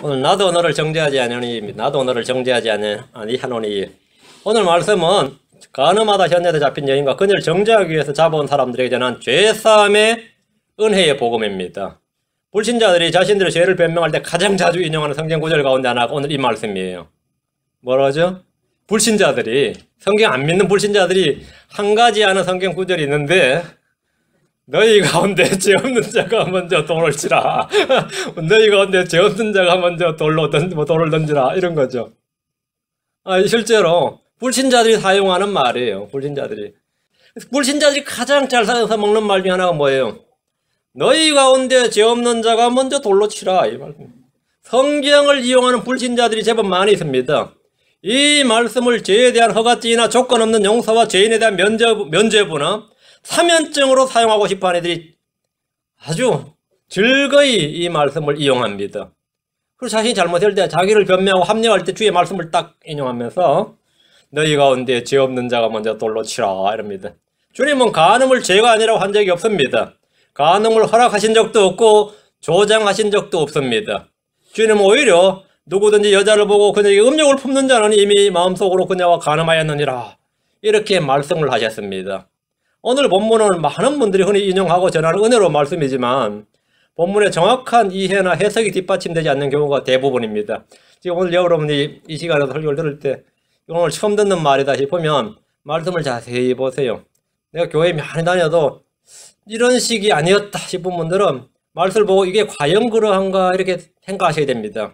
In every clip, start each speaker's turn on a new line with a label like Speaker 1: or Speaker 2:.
Speaker 1: 오늘 나도 너를 정죄하지 아니하니 나도 너를 정죄하지 아니하노니. 오늘 말씀은 가늠하다 현재에 잡힌 여인과 그녀를 정죄하기 위해서 잡아온 사람들에게 전한 죄사함의 은혜의 복음입니다. 불신자들이 자신들의 죄를 변명할 때 가장 자주 인용하는 성경 구절 가운데 하나가 오늘 이 말씀이에요. 뭐라죠? 불신자들이, 성경 안 믿는 불신자들이 한 가지 하는 성경 구절이 있는데, 너희 가운데 죄 없는 자가 먼저 돌을 치라. 너희 가운데 죄 없는 자가 먼저 돌을 던지라. 이런 거죠. 실제로 불신자들이 사용하는 말이에요. 불신자들이 가장 잘 사용해서 먹는 말 중에 하나가 뭐예요? 너희 가운데 죄 없는 자가 먼저 돌로 치라. 이 말씀. 성경을 이용하는 불신자들이 제법 많이 있습니다. 이 말씀을 죄에 대한 허가증이나 조건 없는 용서와 죄인에 대한 면죄부나 사면증으로 사용하고 싶어하는 애들이 아주 즐거이 이 말씀을 이용합니다. 그리고 자신이 잘못할 때 자기를 변명하고 합리화할 때 주의 말씀을 딱 인용하면서 너희 가운데 죄 없는 자가 먼저 돌로 치라 이럽니다. 주님은 간음을 죄가 아니라고 한 적이 없습니다. 간음을 허락하신 적도 없고 조장하신 적도 없습니다. 주님은 오히려 누구든지 여자를 보고 그녀에게 음욕을 품는 자는 이미 마음속으로 그녀와 간음하였느니라 이렇게 말씀을 하셨습니다. 오늘 본문은 많은 분들이 흔히 인용하고 전하는 은혜로운 말씀이지만 본문의 정확한 이해나 해석이 뒷받침되지 않는 경우가 대부분입니다. 지금 오늘 여러분이 이 시간에서 설교를 들을 때 오늘 처음 듣는 말이다 싶으면 말씀을 자세히 보세요. 내가 교회 많이 다녀도 이런 식이 아니었다 싶은 분들은 말씀을 보고 이게 과연 그러한가 이렇게 생각하셔야 됩니다.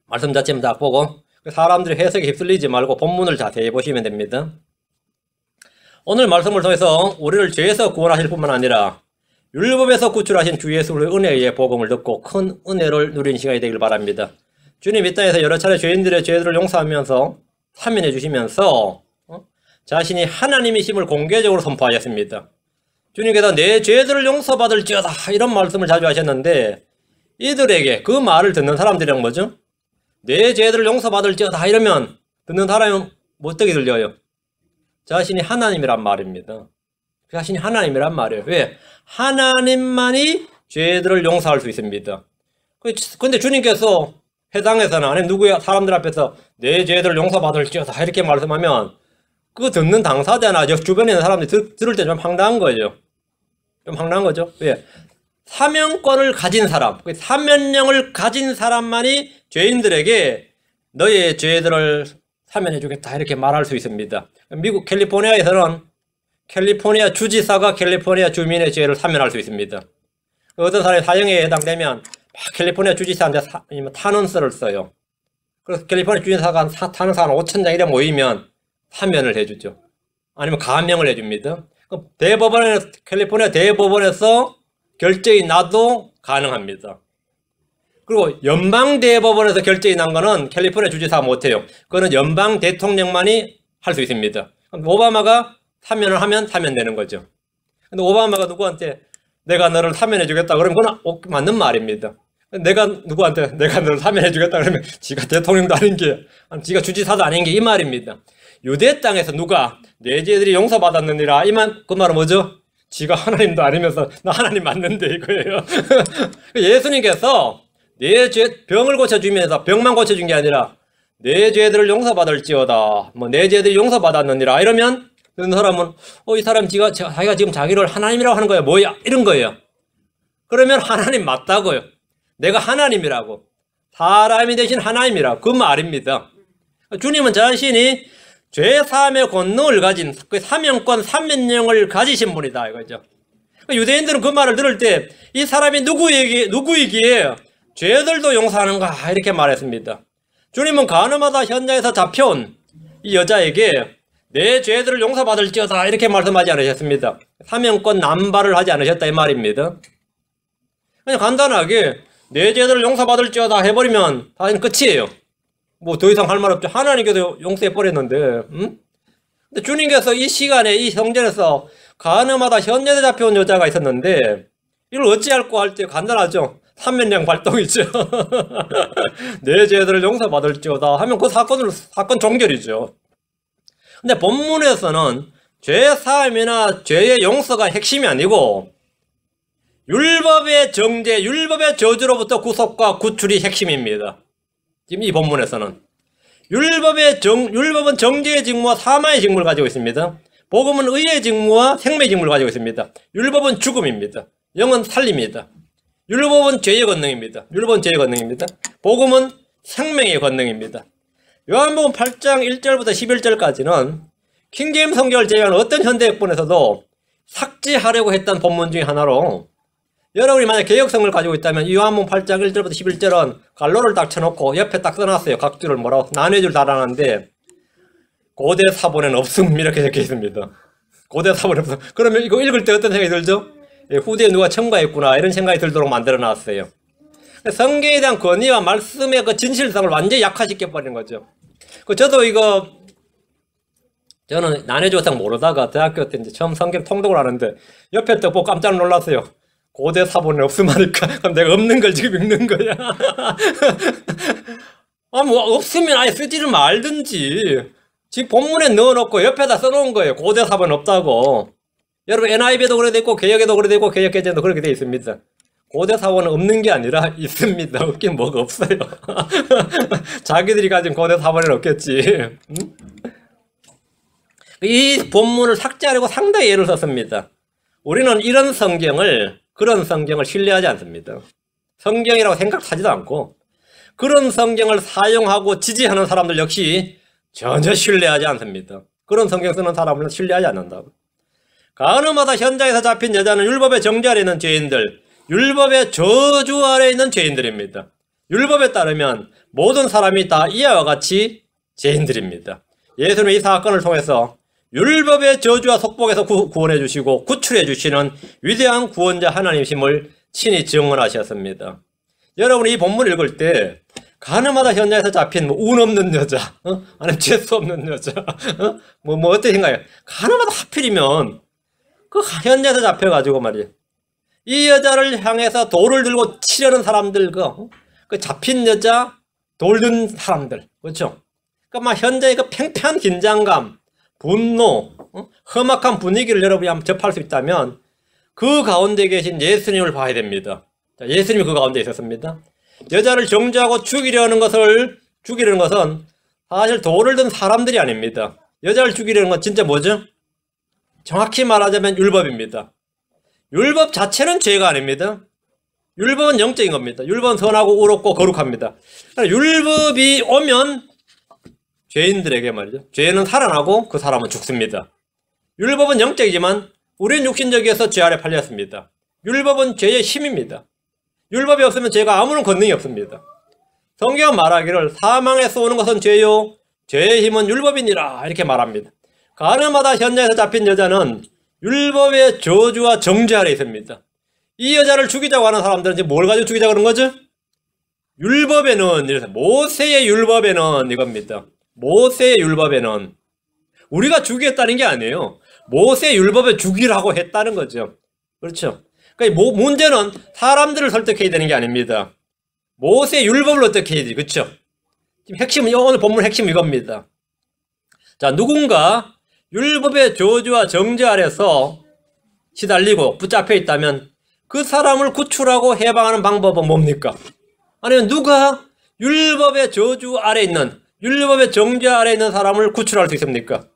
Speaker 1: 말씀 자체만 딱 보고 사람들이 해석에 휩쓸리지 말고 본문을 자세히 보시면 됩니다. 오늘 말씀을 통해서 우리를 죄에서 구원하실 뿐만 아니라 율법에서 구출하신 주 예수의 은혜의 복음을 듣고 큰 은혜를 누리는 시간이 되길 바랍니다. 주님 이 땅에서 여러 차례 죄인들의 죄들을 용서하면서 사면해 주시면서 자신이 하나님이심을 공개적으로 선포하셨습니다. 주님께서 내 죄들을 용서받을지어다 이런 말씀을 자주 하셨는데 이들에게 그 말을 듣는 사람들이란 뭐죠? 내 죄들을 용서받을지어다 이러면 듣는 사람은 어떻게 들려요? 자신이 하나님이란 말입니다. 자신이 하나님이란 말이에요. 왜? 하나님만이 죄들을 용서할 수 있습니다. 근데 주님께서 회당에서나 아니면 누구야 사람들 앞에서 내 죄들을 용서받을지어다 이렇게 말씀하면 그 듣는 당사자나 주변에 있는 사람들이 들을 때 좀 황당한 거죠. 좀 황당한 거죠. 왜? 사명권을 가진 사람, 사면령을 가진 사람만이 죄인들에게 너의 죄들을 사면해주겠다 이렇게 말할 수 있습니다. 미국 캘리포니아에서는 캘리포니아 주지사가 캘리포니아 주민의 죄를 사면할 수 있습니다. 어떤 사람이 사형에 해당되면 캘리포니아 주지사한테 탄원서를 써요. 그래서 캘리포니아 주지사가 탄원서 한 5,000장 이래 모이면 사면을 해주죠. 아니면 감형을 해줍니다. 캘리포니아 대법원에서 결정이 나도 가능합니다. 그리고 연방대법원에서 결정이 난 거는 캘리포니아 주지사가 못해요. 그거는 연방 대통령만이 할 수 있습니다. 오바마가 사면을 하면 사면되는 거죠. 근데 오바마가 누구한테 내가 너를 사면해 주겠다 그러면 그건 맞는 말입니다. 내가 누구한테 내가 너를 사면해 주겠다 그러면 지가 대통령도 아닌 게 지가 주지사도 아닌 게 이 말입니다. 유대 땅에서 누가 내 죄들이 용서받았느니라 그 말은 뭐죠? 지가 하나님도 아니면서 나 하나님 맞는데 이거예요. 예수님께서 내 병을 고쳐주면서 병만 고쳐준 게 아니라 내 죄들을 용서받을지어다 내 죄들이 용서받았느니라 이러면 그런 사람은 이 사람 자기가 지금 자기를 하나님이라고 하는 거야 뭐야 이런 거예요. 그러면 하나님 맞다고요. 내가 하나님이라고 사람이 대신 하나님이라고 그 말입니다. 주님은 자신이 죄사함의 권능을 가진 그 사명권 사면령을 가지신 분이다 이거죠. 유대인들은 그 말을 들을 때 이 사람이 누구이기에 죄들도 용서하는가 이렇게 말했습니다. 주님은 간음하다 현장에서 잡혀온 이 여자에게 내 죄들을 용서받을지어다 이렇게 말씀하지 않으셨습니다. 사명권 남발을 하지 않으셨다 이 말입니다. 그냥 간단하게 내 죄들을 용서받을지어다 해버리면 다시는 끝이에요. 뭐 더 이상 할 말 없죠. 하나님께서 용서해 버렸는데. 근데 주님께서 이 시간에 이 성전에서 간음하다 현장에 잡혀온 여자가 있었는데 이걸 어찌할꼬 할 때 간단하죠. 사면령 발동이죠. 내 죄들을 용서받을지어다 하면 그 사건 종결이죠. 근데 본문에서는 죄 사함이나 죄의 용서가 핵심이 아니고 율법의 정죄, 율법의 저주로부터 구속과 구출이 핵심입니다. 지금 이 본문에서는 율법은 정죄의 직무와 사망의 직무를 가지고 있습니다. 복음은 의의 직무와 생명의 직무를 가지고 있습니다. 율법은 죽음입니다. 영은 살림입니다. 율법은 죄의 권능입니다. 복음은 생명의 권능입니다. 요한복음 8장 1절부터 11절까지는 킹제임스 성경을 제외한 어떤 현대역본에서도 삭제하려고 했던 본문 중에 하나로, 여러분이 만약 개역성을 가지고 있다면 이 요한복음 8장 1절부터 11절은 갈로를 딱 쳐놓고 옆에 딱 써놨어요. 각 줄을 뭐라고 나눠줄 달아놨는데 고대 사본에는 없음 이렇게 적혀 있습니다. 고대 사본에 없음. 그러면 이거 읽을 때 어떤 생각이 들죠? 후대에 누가 첨가했구나 이런 생각이 들도록 만들어 놨어요. 성경에 대한 권위와 말씀의 그 진실성을 완전히 약화시켜 버리는 거죠. 저도 저는 난해조상 모르다가 대학교 때 이제 처음 성경 통독을 하는데 옆에 또 보고 깜짝 놀랐어요. 고대 사본에 없음 하니까 그럼 내가 없는 걸 지금 읽는 거야. 뭐 없으면 아예 쓰지를 말든지. 지금 본문에 넣어놓고 옆에다 써놓은 거예요. 고대 사본 없다고. 여러분 NIV에도 그래 돼 있고 개역에도 그래 돼 있고 개역개정도 그렇게 돼 있습니다. 고대 사본은 없는 게 아니라 있습니다. 없긴 뭐가 없어요. 자기들이 가진 고대 사본에는 없겠지. 응? 이 본문을 삭제하려고 상당히 애를 썼습니다. 우리는 그런 성경을 신뢰하지 않습니다. 성경이라고 생각하지도 않고 그런 성경을 사용하고 지지하는 사람들 역시 전혀 신뢰하지 않습니다. 그런 성경 쓰는 사람은 신뢰하지 않는다고. 가늠하다 현장에서 잡힌 여자는 율법의 정죄 아래 있는 죄인들, 율법의 저주 아래 있는 죄인들입니다. 율법에 따르면 모든 사람이 다 이와 같이 죄인들입니다. 예수님은 이 사건을 통해서 율법의 저주와 속복에서 구원해 주시고 구출해 주시는 위대한 구원자 하나님이심을 친히 증언하셨습니다. 여러분이 이 본문을 읽을 때 가늠하다 현장에서 잡힌 운 없는 여자, 아니면 재수 없는 여자, 어떻게 생각해요? 가늠하다 하필이면 그 현장에서 잡혀가지고 말이에요. 이 여자를 향해서 돌을 들고 치려는 사람들, 그 잡힌 여자, 돌 든 사람들, 그렇죠? 그러니까 막 현장의 그 팽팽한 긴장감, 분노, 험악한 분위기를 여러분이 한번 접할 수 있다면 그 가운데 계신 예수님을 봐야 됩니다. 자, 예수님이 그 가운데 있었습니다. 여자를 정죄하고 죽이려는 것은 사실 돌을 든 사람들이 아닙니다. 여자를 죽이려는 건 진짜 뭐죠? 정확히 말하자면 율법입니다. 율법 자체는 죄가 아닙니다. 율법은 영적인 겁니다. 율법은 선하고 의롭고 거룩합니다. 율법이 오면 죄인들에게 말이죠. 죄는 살아나고 그 사람은 죽습니다. 율법은 영적이지만 우리는 육신적이어서 죄 아래 팔렸습니다. 율법은 죄의 힘입니다. 율법이 없으면 죄가 아무런 권능이 없습니다. 성경은 말하기를 사망에서 오는 것은 죄요 죄의 힘은 율법이니라 이렇게 말합니다. 가늠하다 현장에서 잡힌 여자는 율법의 저주와 정죄 아래 있습니다. 이 여자를 죽이자고 하는 사람들은 이제 뭘 가지고 죽이자고 그런 거죠? 율법에는, 모세의 율법에는 이겁니다. 모세의 율법에는 우리가 죽이겠다는 게 아니에요. 모세의 율법에 죽이라고 했다는 거죠. 그렇죠? 그러니까 문제는 사람들을 설득해야 되는 게 아닙니다. 모세의 율법을 어떻게 해야지, 그렇죠? 지금 핵심은, 오늘 본문 핵심은 이겁니다. 자, 누군가 율법의 저주와 정죄 아래서 시달리고 붙잡혀 있다면 그 사람을 구출하고 해방하는 방법은 뭡니까? 아니면 누가 율법의 저주 아래 있는, 율법의 정죄 아래 있는 사람을 구출할 수 있습니까?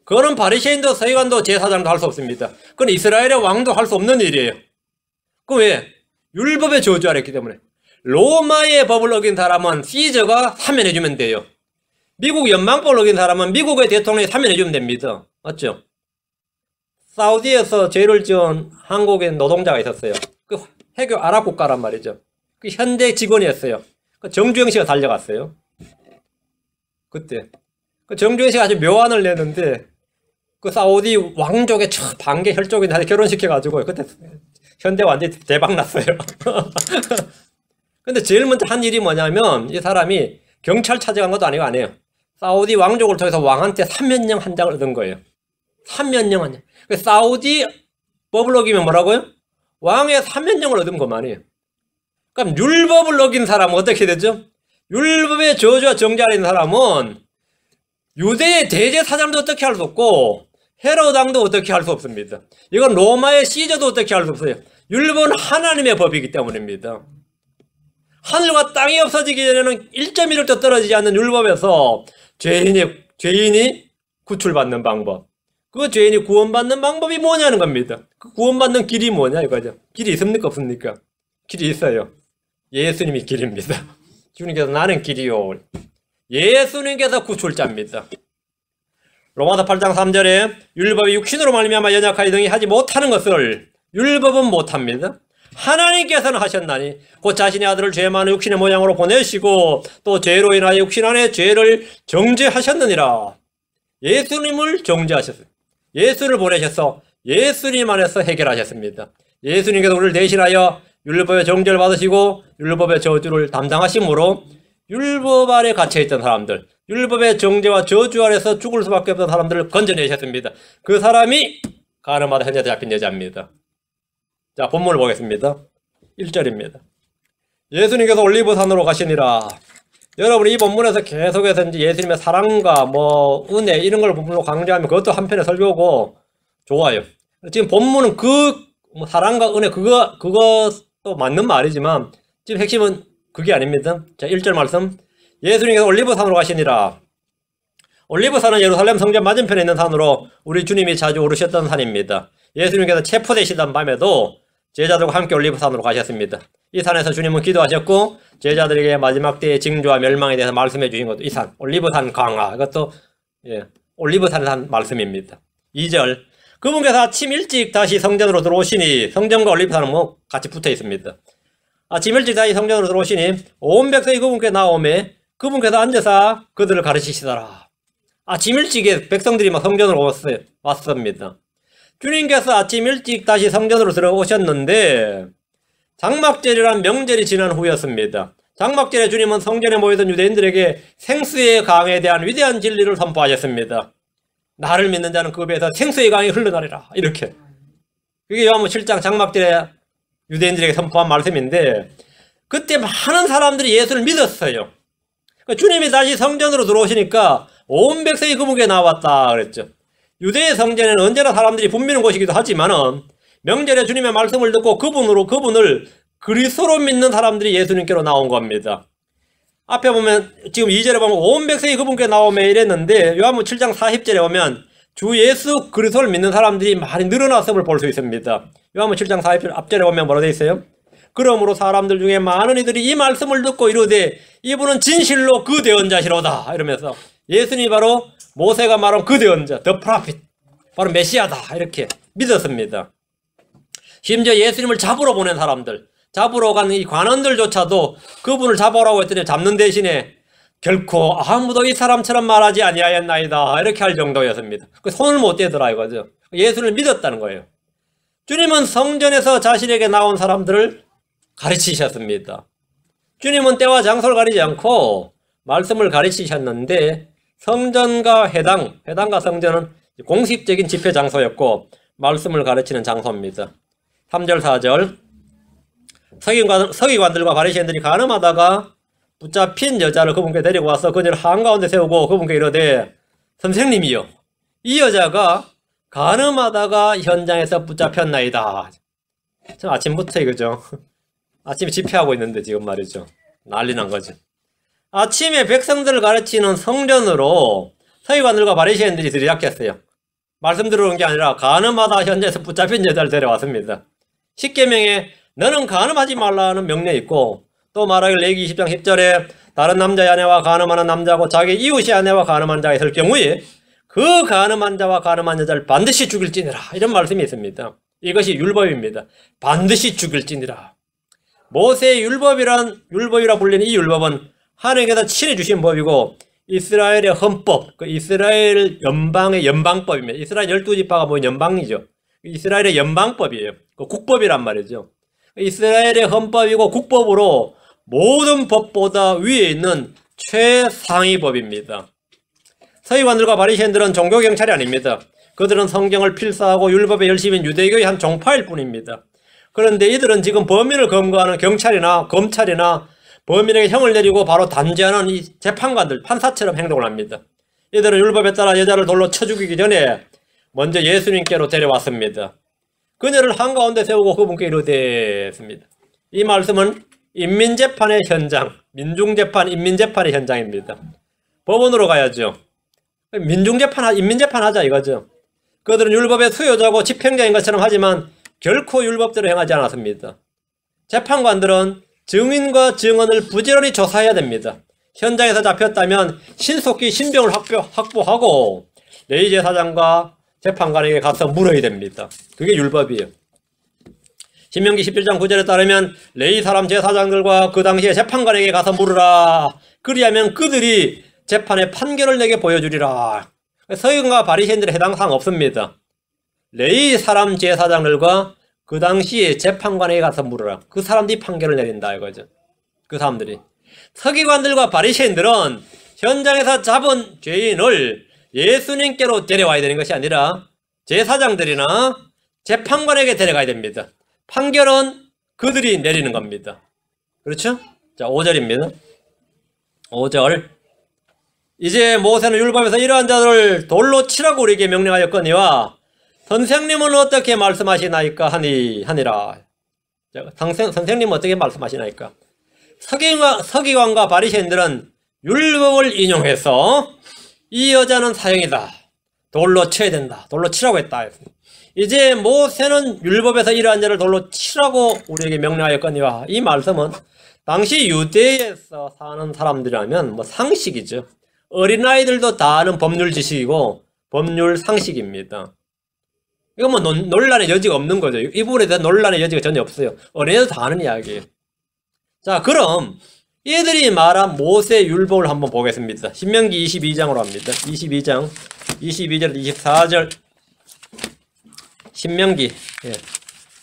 Speaker 1: 그거는 바리새인도 서기관도 제사장도 할 수 없습니다. 그건 이스라엘의 왕도 할 수 없는 일이에요. 그 왜? 율법의 저주 아래 있기 때문에. 로마의 법을 어긴 사람은 시저가 사면해주면 돼요. 미국 연방법을 어긴 사람은 미국의 대통령이 사면해주면 됩니다. 맞죠? 사우디에서 죄를 지은 한국인 노동자가 있었어요. 그 해교 아랍 국가란 말이죠. 그 현대 직원이었어요. 그 정주영 씨가 달려갔어요. 그때. 그 정주영 씨가 아주 묘안을 내는데 그 사우디 왕족의 반개 혈족인데 결혼시켜가지고 그때 현대 완전히 대박 났어요. 근데 제일 먼저 한 일이 뭐냐면 이 사람이 경찰 찾아간 것도 아니고 안 해요. 사우디 왕족을 통해서 왕한테 사면령 한 장을 얻은 거예요. 사면령 한 장. 그 사우디 법을 어기면 뭐라고요? 왕의 사면령을 얻은 것만이에요. 그럼 율법을 어긴 사람은 어떻게 되죠? 율법의 저주와 정죄 아래 있는 사람은 유대의 대제사장도 어떻게 할 수 없고 헤로당도 어떻게 할 수 없습니다. 이건 로마의 시저도 어떻게 할 수 없어요. 율법은 하나님의 법이기 때문입니다. 하늘과 땅이 없어지기 전에는 1.1도 떨어지지 않는 율법에서 죄인이 구출받는 방법, 그 죄인이 구원받는 방법이 뭐냐는 겁니다. 그 구원받는 길이 뭐냐 이거죠. 길이 있습니까 없습니까? 길이 있어요. 예수님이 길입니다. 주님께서 나는 길이요. 예수님께서 구출자입니다. 로마서 8장 3절에 율법이 육신으로 말미암아 연약하여 등이 하지 못하는 것을 율법은 못합니다. 하나님께서는 하셨나니 곧 자신의 아들을 죄 많은 육신의 모양으로 보내시고 또 죄로 인하여 육신 안에 죄를 정죄하셨느니라. 예수님을 정죄하셨어요. 예수를 보내셔서 예수님 안에서 해결하셨습니다. 예수님께서 우리를 대신하여 율법의 정죄를 받으시고 율법의 저주를 담당하심으로 율법 아래 갇혀있던 사람들, 율법의 정죄와 저주 아래서 죽을 수밖에 없던 사람들을 건져내셨습니다. 그 사람이 가늠하다 현재 잡힌 여자입니다. 자, 본문을 보겠습니다. 1절입니다. 예수님께서 올리브산으로 가시니라. 여러분, 이 본문에서 계속해서 이제 예수님의 사랑과 은혜 이런 걸 본문으로 강조하면 그것도 한편의 설교고 좋아요. 지금 본문은 사랑과 은혜 그것도 맞는 말이지만 지금 핵심은 그게 아닙니다. 자, 1절 말씀. 예수님께서 올리브산으로 가시니라. 올리브산은 예루살렘 성전 맞은편에 있는 산으로 우리 주님이 자주 오르셨던 산입니다. 예수님께서 체포되시던 밤에도 제자들과 함께 올리브산으로 가셨습니다. 이 산에서 주님은 기도하셨고 제자들에게 마지막 때의 징조와 멸망에 대해서 말씀해 주신 것도 이 산, 올리브산 강화, 이것도 올리브산에 한 말씀입니다. 2절. 그분께서 아침 일찍 다시 성전으로 들어오시니, 성전과 올리브산은 같이 붙어 있습니다. 아침 일찍 다시 성전으로 들어오시니 온 백성이 그분께 나오매 그분께서 앉아서 그들을 가르치시더라. 아침 일찍에 백성들이 성전으로 왔습니다. 주님께서 아침 일찍 다시 성전으로 들어오셨는데 장막절이란 명절이 지난 후였습니다. 장막절에 주님은 성전에 모이던 유대인들에게 생수의 강에 대한 위대한 진리를 선포하셨습니다. 나를 믿는 자는 그 배에서 생수의 강이 흘러나리라. 이렇게. 그게 요한복음 7장 장막절에 유대인들에게 선포한 말씀인데 그때 많은 사람들이 예수를 믿었어요. 주님이 다시 성전으로 들어오시니까 온 백성이 그분께 나왔다 그랬죠. 유대의 성전에는 언제나 사람들이 붐비는 곳이기도 하지만은 명절에 주님의 말씀을 듣고 그분을 그리스도로 믿는 사람들이 예수님께로 나온 겁니다. 앞에 보면 지금 2절에 보면 온 백성이 그분께 나오며 이랬는데 요한복음 7장 40절에 보면 주 예수 그리스도를 믿는 사람들이 많이 늘어났음을 볼 수 있습니다. 요한복음 7장 40절 앞절에 보면 뭐라고 되어 있어요? 그러므로 사람들 중에 많은 이들이 이 말씀을 듣고 이르되 이분은 진실로 그 대언자시로다 이러면서 예수님이 바로 모세가 말한 그 대언자, the prophet, 바로 메시아다 이렇게 믿었습니다. 심지어 예수님을 잡으러 보낸 사람들, 잡으러 간 이 관원들조차도 그분을 잡으라고 했더니 잡는 대신에 결코 아무도 이 사람처럼 말하지 아니하였나이다 이렇게 할 정도였습니다. 손을 못 대더라 이거죠. 예수를 믿었다는 거예요. 주님은 성전에서 자신에게 나온 사람들을 가르치셨습니다. 주님은 때와 장소를 가리지 않고 말씀을 가르치셨는데 성전과 회당과 성전은 공식적인 집회 장소였고 말씀을 가르치는 장소입니다. 3절 4절 서기관들과 바리새인들이 간음하다가 붙잡힌 여자를 그분께 데리고 와서 그녀를 한가운데 세우고 그분께 이르되 선생님이요 이 여자가 간음하다가 현장에서 붙잡혔나이다. 참 아침부터 이거죠. 아침에 집회하고 있는데 지금 말이죠. 난리 난 거죠. 아침에 백성들을 가르치는 성전으로 서기관들과 바리새인들이 들이닥쳤어요. 말씀 들어오는 게 아니라 간음하다 현장에서 붙잡힌 여자를 데려왔습니다. 십계명에 너는 간음하지 말라는 명령이 있고 또 말하길 레위기 20장 10절에 다른 남자의 아내와 간음하는 남자하고 자기 이웃의 아내와 간음한 자가 있을 경우에 그 간음한 자와 간음한 여자를 반드시 죽일지니라 이런 말씀이 있습니다. 이것이 율법입니다. 반드시 죽일지니라. 모세의 율법이라 불리는 이 율법은 하나님께서 친히 주신 법이고 이스라엘의 헌법, 그 이스라엘 연방의 연방법입니다. 이스라엘 12지파가 뭐 연방이죠. 이스라엘의 연방법이에요. 그 국법이란 말이죠. 이스라엘의 헌법이고 국법으로 모든 법보다 위에 있는 최상위 법입니다. 서기관들과 바리새인들은 종교경찰이 아닙니다. 그들은 성경을 필사하고 율법에 열심인 유대교의 한 종파일 뿐입니다. 그런데 이들은 지금 범인을 검거하는 경찰이나 검찰이나 범인에게 형을 내리고 바로 단죄하는 이 재판관들, 판사처럼 행동을 합니다. 이들은 율법에 따라 여자를 돌로 쳐 죽이기 전에 먼저 예수님께로 데려왔습니다. 그녀를 한가운데 세우고 그분께 이르되었습니다. 이 말씀은 인민재판의 현장, 민중재판, 인민재판의 현장입니다. 법원으로 가야죠. 민중재판, 인민재판 하자 이거죠. 그들은 율법의 수요자고 집행자인 것처럼 하지만 결코 율법대로 행하지 않았습니다. 재판관들은 증인과 증언을 부지런히 조사해야 됩니다. 현장에서 잡혔다면 신속히 신병을 확보하고 레위 제사장과 재판관에게 가서 물어야 됩니다. 그게 율법이에요. 신명기 11장 9절에 따르면 레위 사람 제사장들과 그 당시에 재판관에게 가서 물으라. 그리하면 그들이 재판의 판결을 내게 보여주리라. 서기관과 바리새인들의 해당 사항 없습니다. 레위 사람 제사장들과 그 당시에 재판관에게 가서 물으라. 그 사람들이 판결을 내린다 이거죠. 그 사람들이. 서기관들과 바리새인들은 현장에서 잡은 죄인을 예수님께로 데려와야 되는 것이 아니라 제사장들이나 재판관에게 데려가야 됩니다. 판결은 그들이 내리는 겁니다. 그렇죠? 자, 5절입니다. 5절. 이제 모세는 율법에서 이러한 자들을 돌로 치라고 우리에게 명령하였거니와 선생님은 어떻게 말씀하시나이까 하니라. 선생님은 어떻게 말씀하시나이까? 서기관과 바리새인들은 율법을 인용해서 이 여자는 사형이다. 돌로 쳐야 된다. 돌로 치라고 했다. 이제 모세는 율법에서 이러한 자를 돌로 치라고 우리에게 명령하였거니와 이 말씀은 당시 유대에서 사는 사람들이라면 뭐 상식이죠. 어린아이들도 다 아는 법률 지식이고 법률 상식입니다. 이건 뭐 논란의 여지가 없는 거죠. 이 부분에 대한 논란의 여지가 전혀 없어요. 어린애도 다 아는 이야기예요. 자, 그럼 얘들이 말한 모세 율법을 한번 보겠습니다. 신명기 22장으로 합니다. 22장 22절 24절 신명기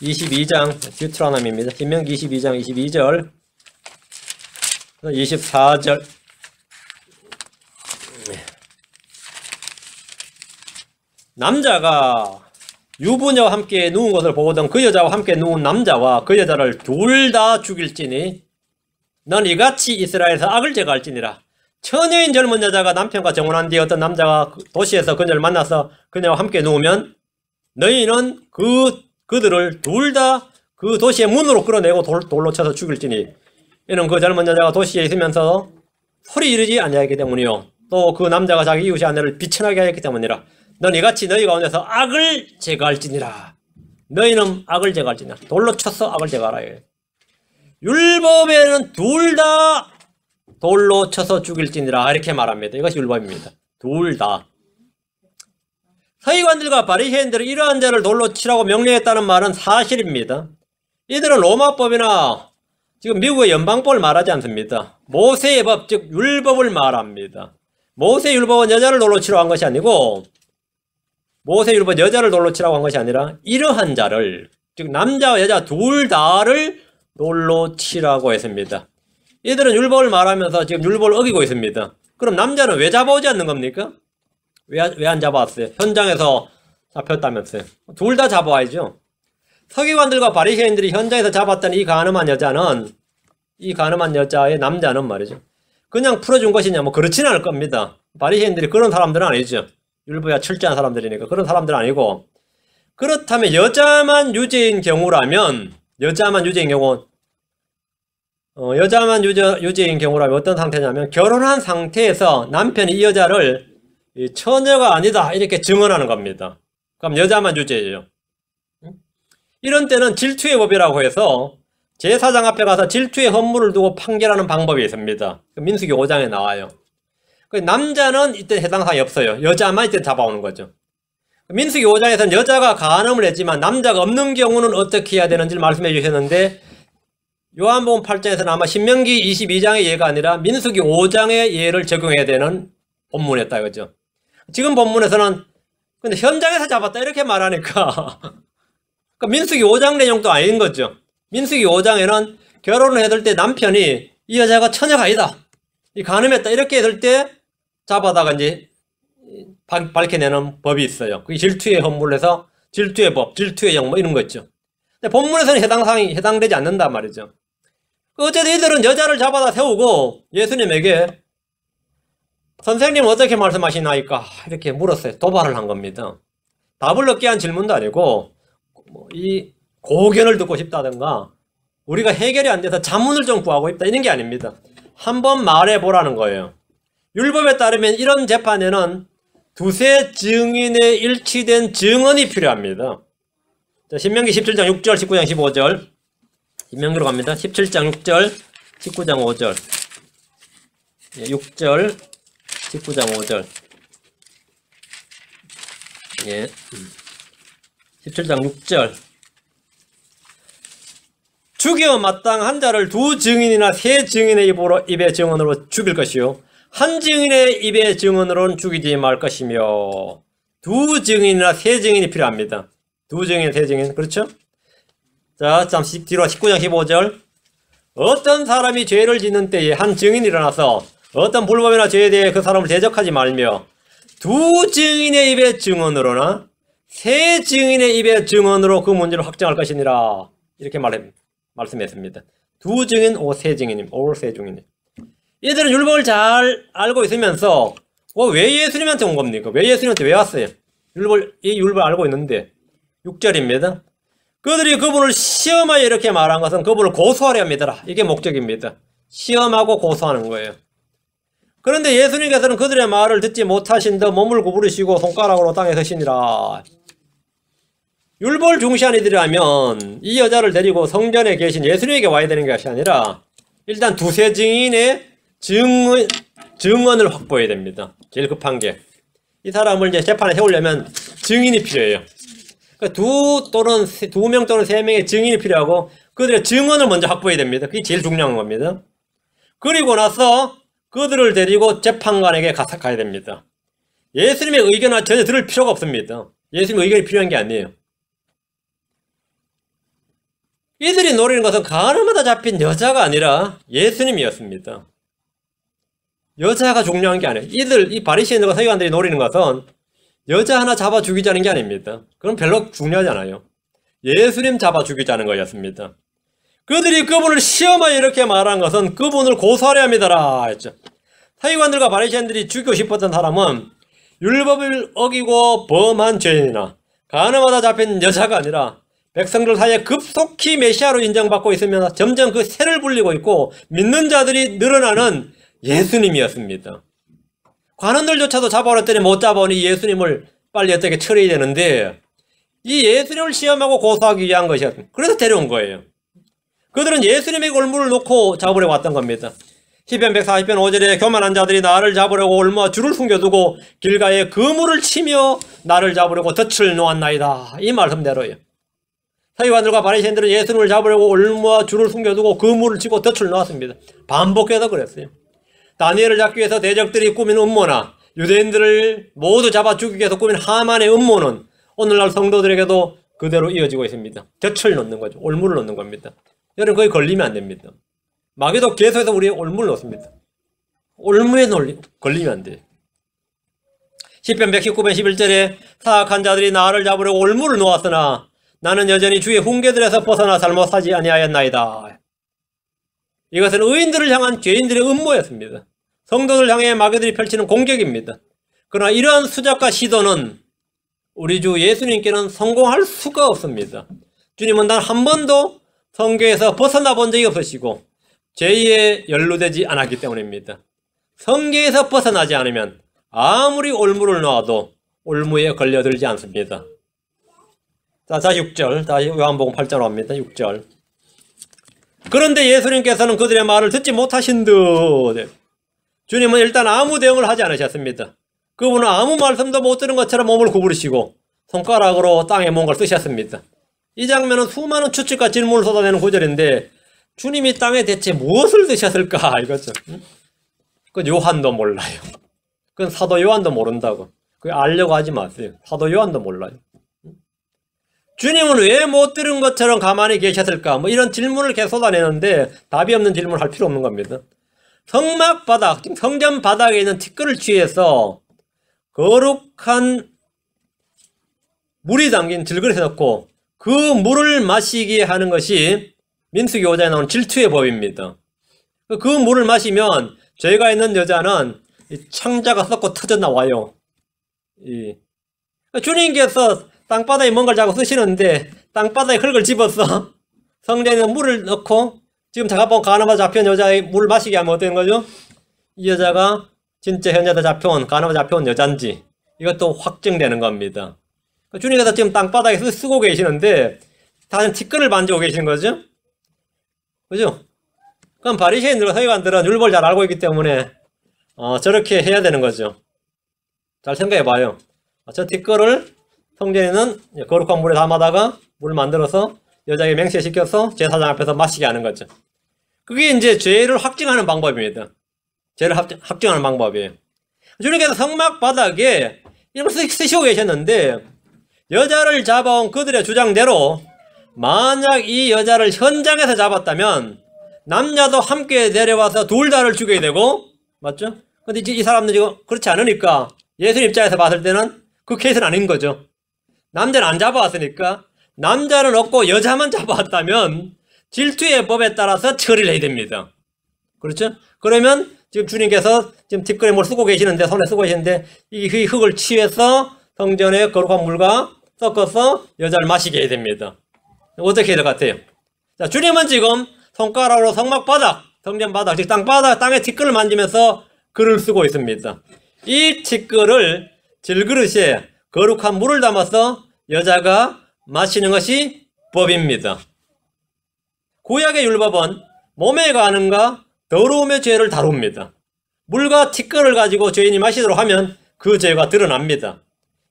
Speaker 1: 22장 듀트로노미입니다. 신명기 22장 22절 24절 남자가 유부녀와 함께 누운 것을 보거든 그 여자와 함께 누운 남자와 그 여자를 둘 다 죽일지니 넌 이같이 이스라엘에서 악을 제거할지니라. 처녀인 젊은 여자가 남편과 정혼한 뒤에 어떤 남자가 도시에서 그녀를 만나서 그녀와 함께 누우면 너희는 그들을 둘 다 그 도시의 문으로 끌어내고 돌로 쳐서 죽일지니 이는 그 젊은 여자가 도시에 있으면서 소리 이르지 아니하기 때문이요 또 그 남자가 자기 이웃의 아내를 비천하게 하였기 때문이라. 넌 이같이 너희 가운데서 악을 제거할지니라. 너희는 악을 제거할지니라. 돌로 쳐서 악을 제거하라. 율법에는 둘 다 돌로 쳐서 죽일지니라 이렇게 말합니다. 이것이 율법입니다. 둘 다. 서기관들과 바리새인들은 이러한 자를 돌로 치라고 명령했다는 말은 사실입니다. 이들은 로마법이나 지금 미국의 연방법을 말하지 않습니다. 모세의 법, 즉 율법을 말합니다. 모세 율법은 여자를 돌로 치라고 한 것이 아니고 모세 율법은 여자를 돌로 치라고 한 것이 아니라 이러한 자를, 즉 남자와 여자 둘 다를 돌로 치라고 했습니다. 이들은 율법을 말하면서 지금 율법을 어기고 있습니다. 그럼 남자는 왜 잡아오지 않는 겁니까? 왜 안 잡아왔어요? 현장에서 잡혔다면서요. 둘 다 잡아와야죠. 서기관들과 바리새인들이 현장에서 잡았던 이 가늠한 여자의 남자는 말이죠. 그냥 풀어준 것이냐? 뭐 그렇지는 않을 겁니다. 바리새인들이 그런 사람들은 아니죠. 율법에 철저한 사람들이니까 그런 사람들은 아니고 그렇다면 여자만 유죄인 경우라면 유죄인 경우라면 어떤 상태냐면 결혼한 상태에서 남편이 이 여자를 처녀가 아니다 이렇게 증언하는 겁니다. 그럼 여자만 유죄예요. 이런 때는 질투의 법이라고 해서 제사장 앞에 가서 질투의 헌물을 두고 판결하는 방법이 있습니다. 민수기 5장에 나와요. 남자는 이때 해당 사항이 없어요. 여자만 이때 잡아오는 거죠. 민수기 5장에서는 여자가 간음을 했지만 남자가 없는 경우는 어떻게 해야 되는지를 말씀해 주셨는데 요한복음 8장에서는 아마 신명기 22장의 예가 아니라 민수기 5장의 예를 적용해야 되는 본문이었다 이거죠. 지금 본문에서는 근데 현장에서 잡았다 이렇게 말하니까 그러니까 민수기 5장 내용도 아닌 거죠. 민수기 5장에는 결혼을 했을 때 남편이 이 여자가 처녀가 아니다, 이 간음했다 이렇게 했을 때 잡아다가 이제 밝혀내는 법이 있어요. 그게 질투의 헌물을 해서 질투의 법, 질투의 영 뭐 이런 거 있죠. 근데 본문에서는 해당 사항이 해당되지 않는단 말이죠. 어쨌든 이들은 여자를 잡아다 세우고 예수님에게 선생님은 어떻게 말씀하시나이까 이렇게 물었어요. 도발을 한 겁니다. 답을 얻게 한 질문도 아니고 이 고견을 듣고 싶다든가 우리가 해결이 안 돼서 자문을 좀 구하고 싶다 이런 게 아닙니다. 한번 말해보라는 거예요. 율법에 따르면 이런 재판에는 두세 증인의 일치된 증언이 필요합니다. 자, 신명기 17장 6절, 19장 15절. 신명기로 갑니다. 17장 6절, 19장 5절. 6절, 19장 5절. 예. 17장 6절. 죽여 마땅한 자를 두 증인이나 세 증인의 입의 증언으로 죽일 것이요 한 증인의 입의 증언으로는 죽이지 말 것이며 두 증인이나 세 증인이 필요합니다. 두 증인, 세 증인. 그렇죠? 자, 잠시 뒤로 19장 15절. 어떤 사람이 죄를 짓는 때에 한 증인이 일어나서 어떤 불법이나 죄에 대해 그 사람을 대적하지 말며 두 증인의 입의 증언으로나 세 증인의 입의 증언으로 그 문제를 확정할 것이니라. 이렇게 말씀했습니다. 두 증인, 세 증인님, 세 증인님. 얘들은 율법을 잘 알고 있으면서 왜 예수님한테 온 겁니까? 왜 예수님한테 왜 왔어요? 이 율법을 알고 있는데 6절입니다. 그들이 그분을 시험하여 이렇게 말한 것은 그분을 고소하려 합니다. 이게 목적입니다. 시험하고 고소하는 거예요. 그런데 예수님께서는 그들의 말을 듣지 못하신 듯 몸을 구부리시고 손가락으로 땅에 서시니라. 율법을 중시한 이들이라면 이 여자를 데리고 성전에 계신 예수님에게 와야 되는 것이 아니라 일단 두세 증인의 증언을 확보해야 됩니다. 제일 급한 게. 이 사람을 이제 재판에 세우려면 증인이 필요해요. 그러니까 두 명 또는 세 명의 증인이 필요하고 그들의 증언을 먼저 확보해야 됩니다. 그게 제일 중요한 겁니다. 그리고 나서 그들을 데리고 재판관에게 가야 됩니다. 예수님의 의견은 전혀 들을 필요가 없습니다. 예수님의 의견이 필요한 게 아니에요. 이들이 노리는 것은 가늠하다 잡힌 여자가 아니라 예수님이었습니다. 여자가 중요한 게 아니에요. 이 바리새인들과 서기관들이 노리는 것은 여자 하나 잡아 죽이자는 게 아닙니다. 그건 별로 중요하지 않아요. 예수님 잡아 죽이자는 거였습니다. 그들이 그분을 시험하여 이렇게 말한 것은 그분을 고소하려 합니다라 했죠. 서기관들과 바리새인들이 죽이고 싶었던 사람은 율법을 어기고 범한 죄인이나 가늠하다 잡힌 여자가 아니라 백성들 사이에 급속히 메시아로 인정받고 있으면서 점점 그 세를 불리고 있고 믿는 자들이 늘어나는 예수님이었습니다. 관원들조차도 잡아오랬더니 못 잡아오니 예수님을 빨리 어떻게 처리해야 되는데 이 예수님을 시험하고 고소하기 위한 것이었습니다. 그래서 데려온 거예요. 그들은 예수님에게 올무를 놓고 잡으려고 왔던 겁니다. 시편 140편 5절에 교만한 자들이 나를 잡으려고 올무와 줄을 숨겨두고 길가에 그물을 치며 나를 잡으려고 덫을 놓았나이다. 이 말씀대로예요. 서기관들과 바리새인들은 예수님을 잡으려고 올무와 줄을 숨겨두고 그물을 치고 덫을 놓았습니다. 반복해서 그랬어요. 다니엘을 잡기 위해서 대적들이 꾸민 음모나 유대인들을 모두 잡아 죽이기 위해서 꾸민 하만의 음모는 오늘날 성도들에게도 그대로 이어지고 있습니다. 덫을 놓는 거죠. 올무를 놓는 겁니다. 여러분 거기 걸리면 안 됩니다. 마귀도 계속해서 우리의 올무를 놓습니다. 올무에 걸리면 안 돼요. 시편 119편 11절에 사악한 자들이 나를 잡으려고 올무를 놓았으나 나는 여전히 주의 훈계들에서 벗어나 잘못하지 아니하였나이다. 이것은 의인들을 향한 죄인들의 음모였습니다. 성도들 향해 마귀들이 펼치는 공격입니다. 그러나 이러한 수작과 시도는 우리 주 예수님께는 성공할 수가 없습니다. 주님은 단 한 번도 성경에서 벗어나 본 적이 없으시고 죄에 연루되지 않았기 때문입니다. 성경에서 벗어나지 않으면 아무리 올무를 놓아도 올무에 걸려들지 않습니다. 자, 6절. 다시 요한복음 8절로 합니다. 6절. 그런데 예수님께서는 그들의 말을 듣지 못하신 듯 주님은 일단 아무 대응을 하지 않으셨습니다. 그분은 아무 말씀도 못 들은 것처럼 몸을 구부리시고 손가락으로 땅에 뭔가를 쓰셨습니다. 이 장면은 수많은 추측과 질문을 쏟아내는 구절인데 주님이 땅에 대체 무엇을 쓰셨을까 이거죠. 그건 요한도 몰라요. 그건 사도 요한도 모른다고. 그거 알려고 하지 마세요. 사도 요한도 몰라요. 주님은 왜 못 들은 것처럼 가만히 계셨을까? 이런 질문을 계속 쏟아내는데 답이 없는 질문을 할 필요 없는 겁니다. 성막 바닥, 성전 바닥에 있는 티끌을 취해서 거룩한 물이 담긴 질그릇에 넣고 그 물을 마시게 하는 것이 민수기 5장에 나오는 질투의 법입니다. 그 물을 마시면 죄가 있는 여자는 창자가 썩고 터져 나와요. 주님께서 땅바닥에 뭔가를 자꾸 쓰시는데 땅바닥에 흙을 집어서 성전에 물을 넣고 지금 잠깐 간호마 잡혀온 여자의 물을 마시게 하면 어떤 거죠? 이 여자가 진짜 현자다 잡혀온 간호마 잡혀온 여잔지 이것도 확정되는 겁니다. 주님께서 지금 땅바닥에 쓰고 계시는데 다른 티끌을 만지고 계시는 거죠? 그죠? 그럼 바리새인들과 서기관들은 율법을 잘 알고 있기 때문에 저렇게 해야 되는 거죠. 잘 생각해 봐요. 저 티끌을 성전에 있는 거룩한 물에 담아다가 물 만들어서 여자에게 맹세시켜서 제사장 앞에서 마시게 하는 거죠. 그게 이제 죄를 확증하는 방법입니다. 죄를 확증하는 방법이에요. 주님께서 성막 바닥에 이걸 쓰시고 계셨는데 여자를 잡아온 그들의 주장대로 만약 이 여자를 현장에서 잡았다면 남녀도 함께 내려와서 둘 다를 죽여야 되고, 맞죠? 근데 이 사람들이 그렇지 않으니까 예수님 입장에서 봤을 때는 그 케이스는 아닌 거죠. 남자는 안 잡아왔으니까 남자는 없고 여자만 잡아왔다면 질투의 법에 따라서 처리를 해야 됩니다. 그렇죠? 그러면 지금 주님께서 지금 뒷걸에 뭘 쓰고 계시는데, 손에 쓰고 계시는데 이 흙을 취해서 성전에 거룩한 물과 섞어서 여자를 마시게 해야 됩니다. 어떻게 해야 될 것 같아요? 자, 주님은 지금 손가락으로 성막 바닥, 성전 바닥, 즉 땅바닥, 땅에 티끌을 만지면서 글을 쓰고 있습니다. 이 티끌을 질그릇에 거룩한 물을 담아서 여자가 마시는 것이 법입니다. 구약의 율법은 몸의 간음과 더러움의 죄를 다룹니다. 물과 티끌을 가지고 죄인이 마시도록 하면 그 죄가 드러납니다.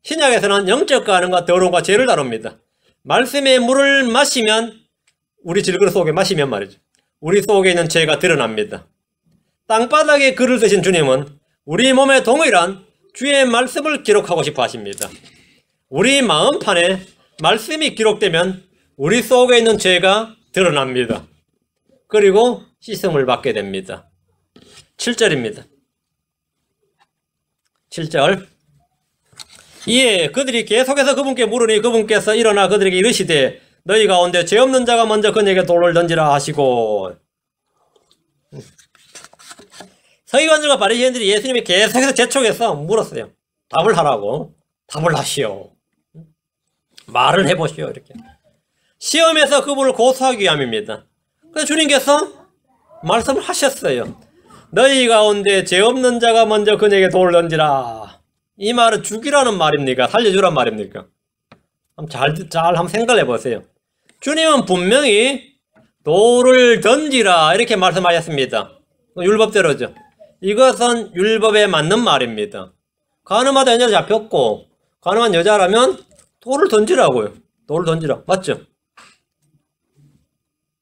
Speaker 1: 신약에서는 영적 간음과 더러움과 죄를 다룹니다. 말씀의 물을 마시면, 우리 질그릇 속에 마시면 말이죠, 우리 속에 있는 죄가 드러납니다. 땅바닥에 글을 쓰신 주님은 우리 몸의 동일한 주의 말씀을 기록하고 싶어 하십니다. 우리 마음판에 말씀이 기록되면 우리 속에 있는 죄가 드러납니다. 그리고 씻음을 받게 됩니다. 7절입니다. 7절. 이에 그들이 계속해서 그분께 물으니 그분께서 일어나 그들에게 이르시되 너희 가운데 죄 없는 자가 먼저 그에게 돌을 던지라 하시고. 서기관들과 바리새인들이 예수님이 계속해서 재촉해서 물었어요. 답을 하라고. 답을 하시오. 말을 해보시오. 이렇게 시험에서 그분을 고소하기 위함입니다. 그래서 주님께서 말씀을 하셨어요. 너희 가운데 죄 없는 자가 먼저 그에게 돌을 던지라. 이 말은 죽이라는 말입니까? 살려주란 말입니까? 잘 한번 생각해 보세요. 주님은 분명히 돌을 던지라 이렇게 말씀하셨습니다. 율법대로죠. 이것은 율법에 맞는 말입니다. 간음하다 여자 잡혔고 간음한 여자라면 돌을 던지라고요. 돌을 던지라. 맞죠?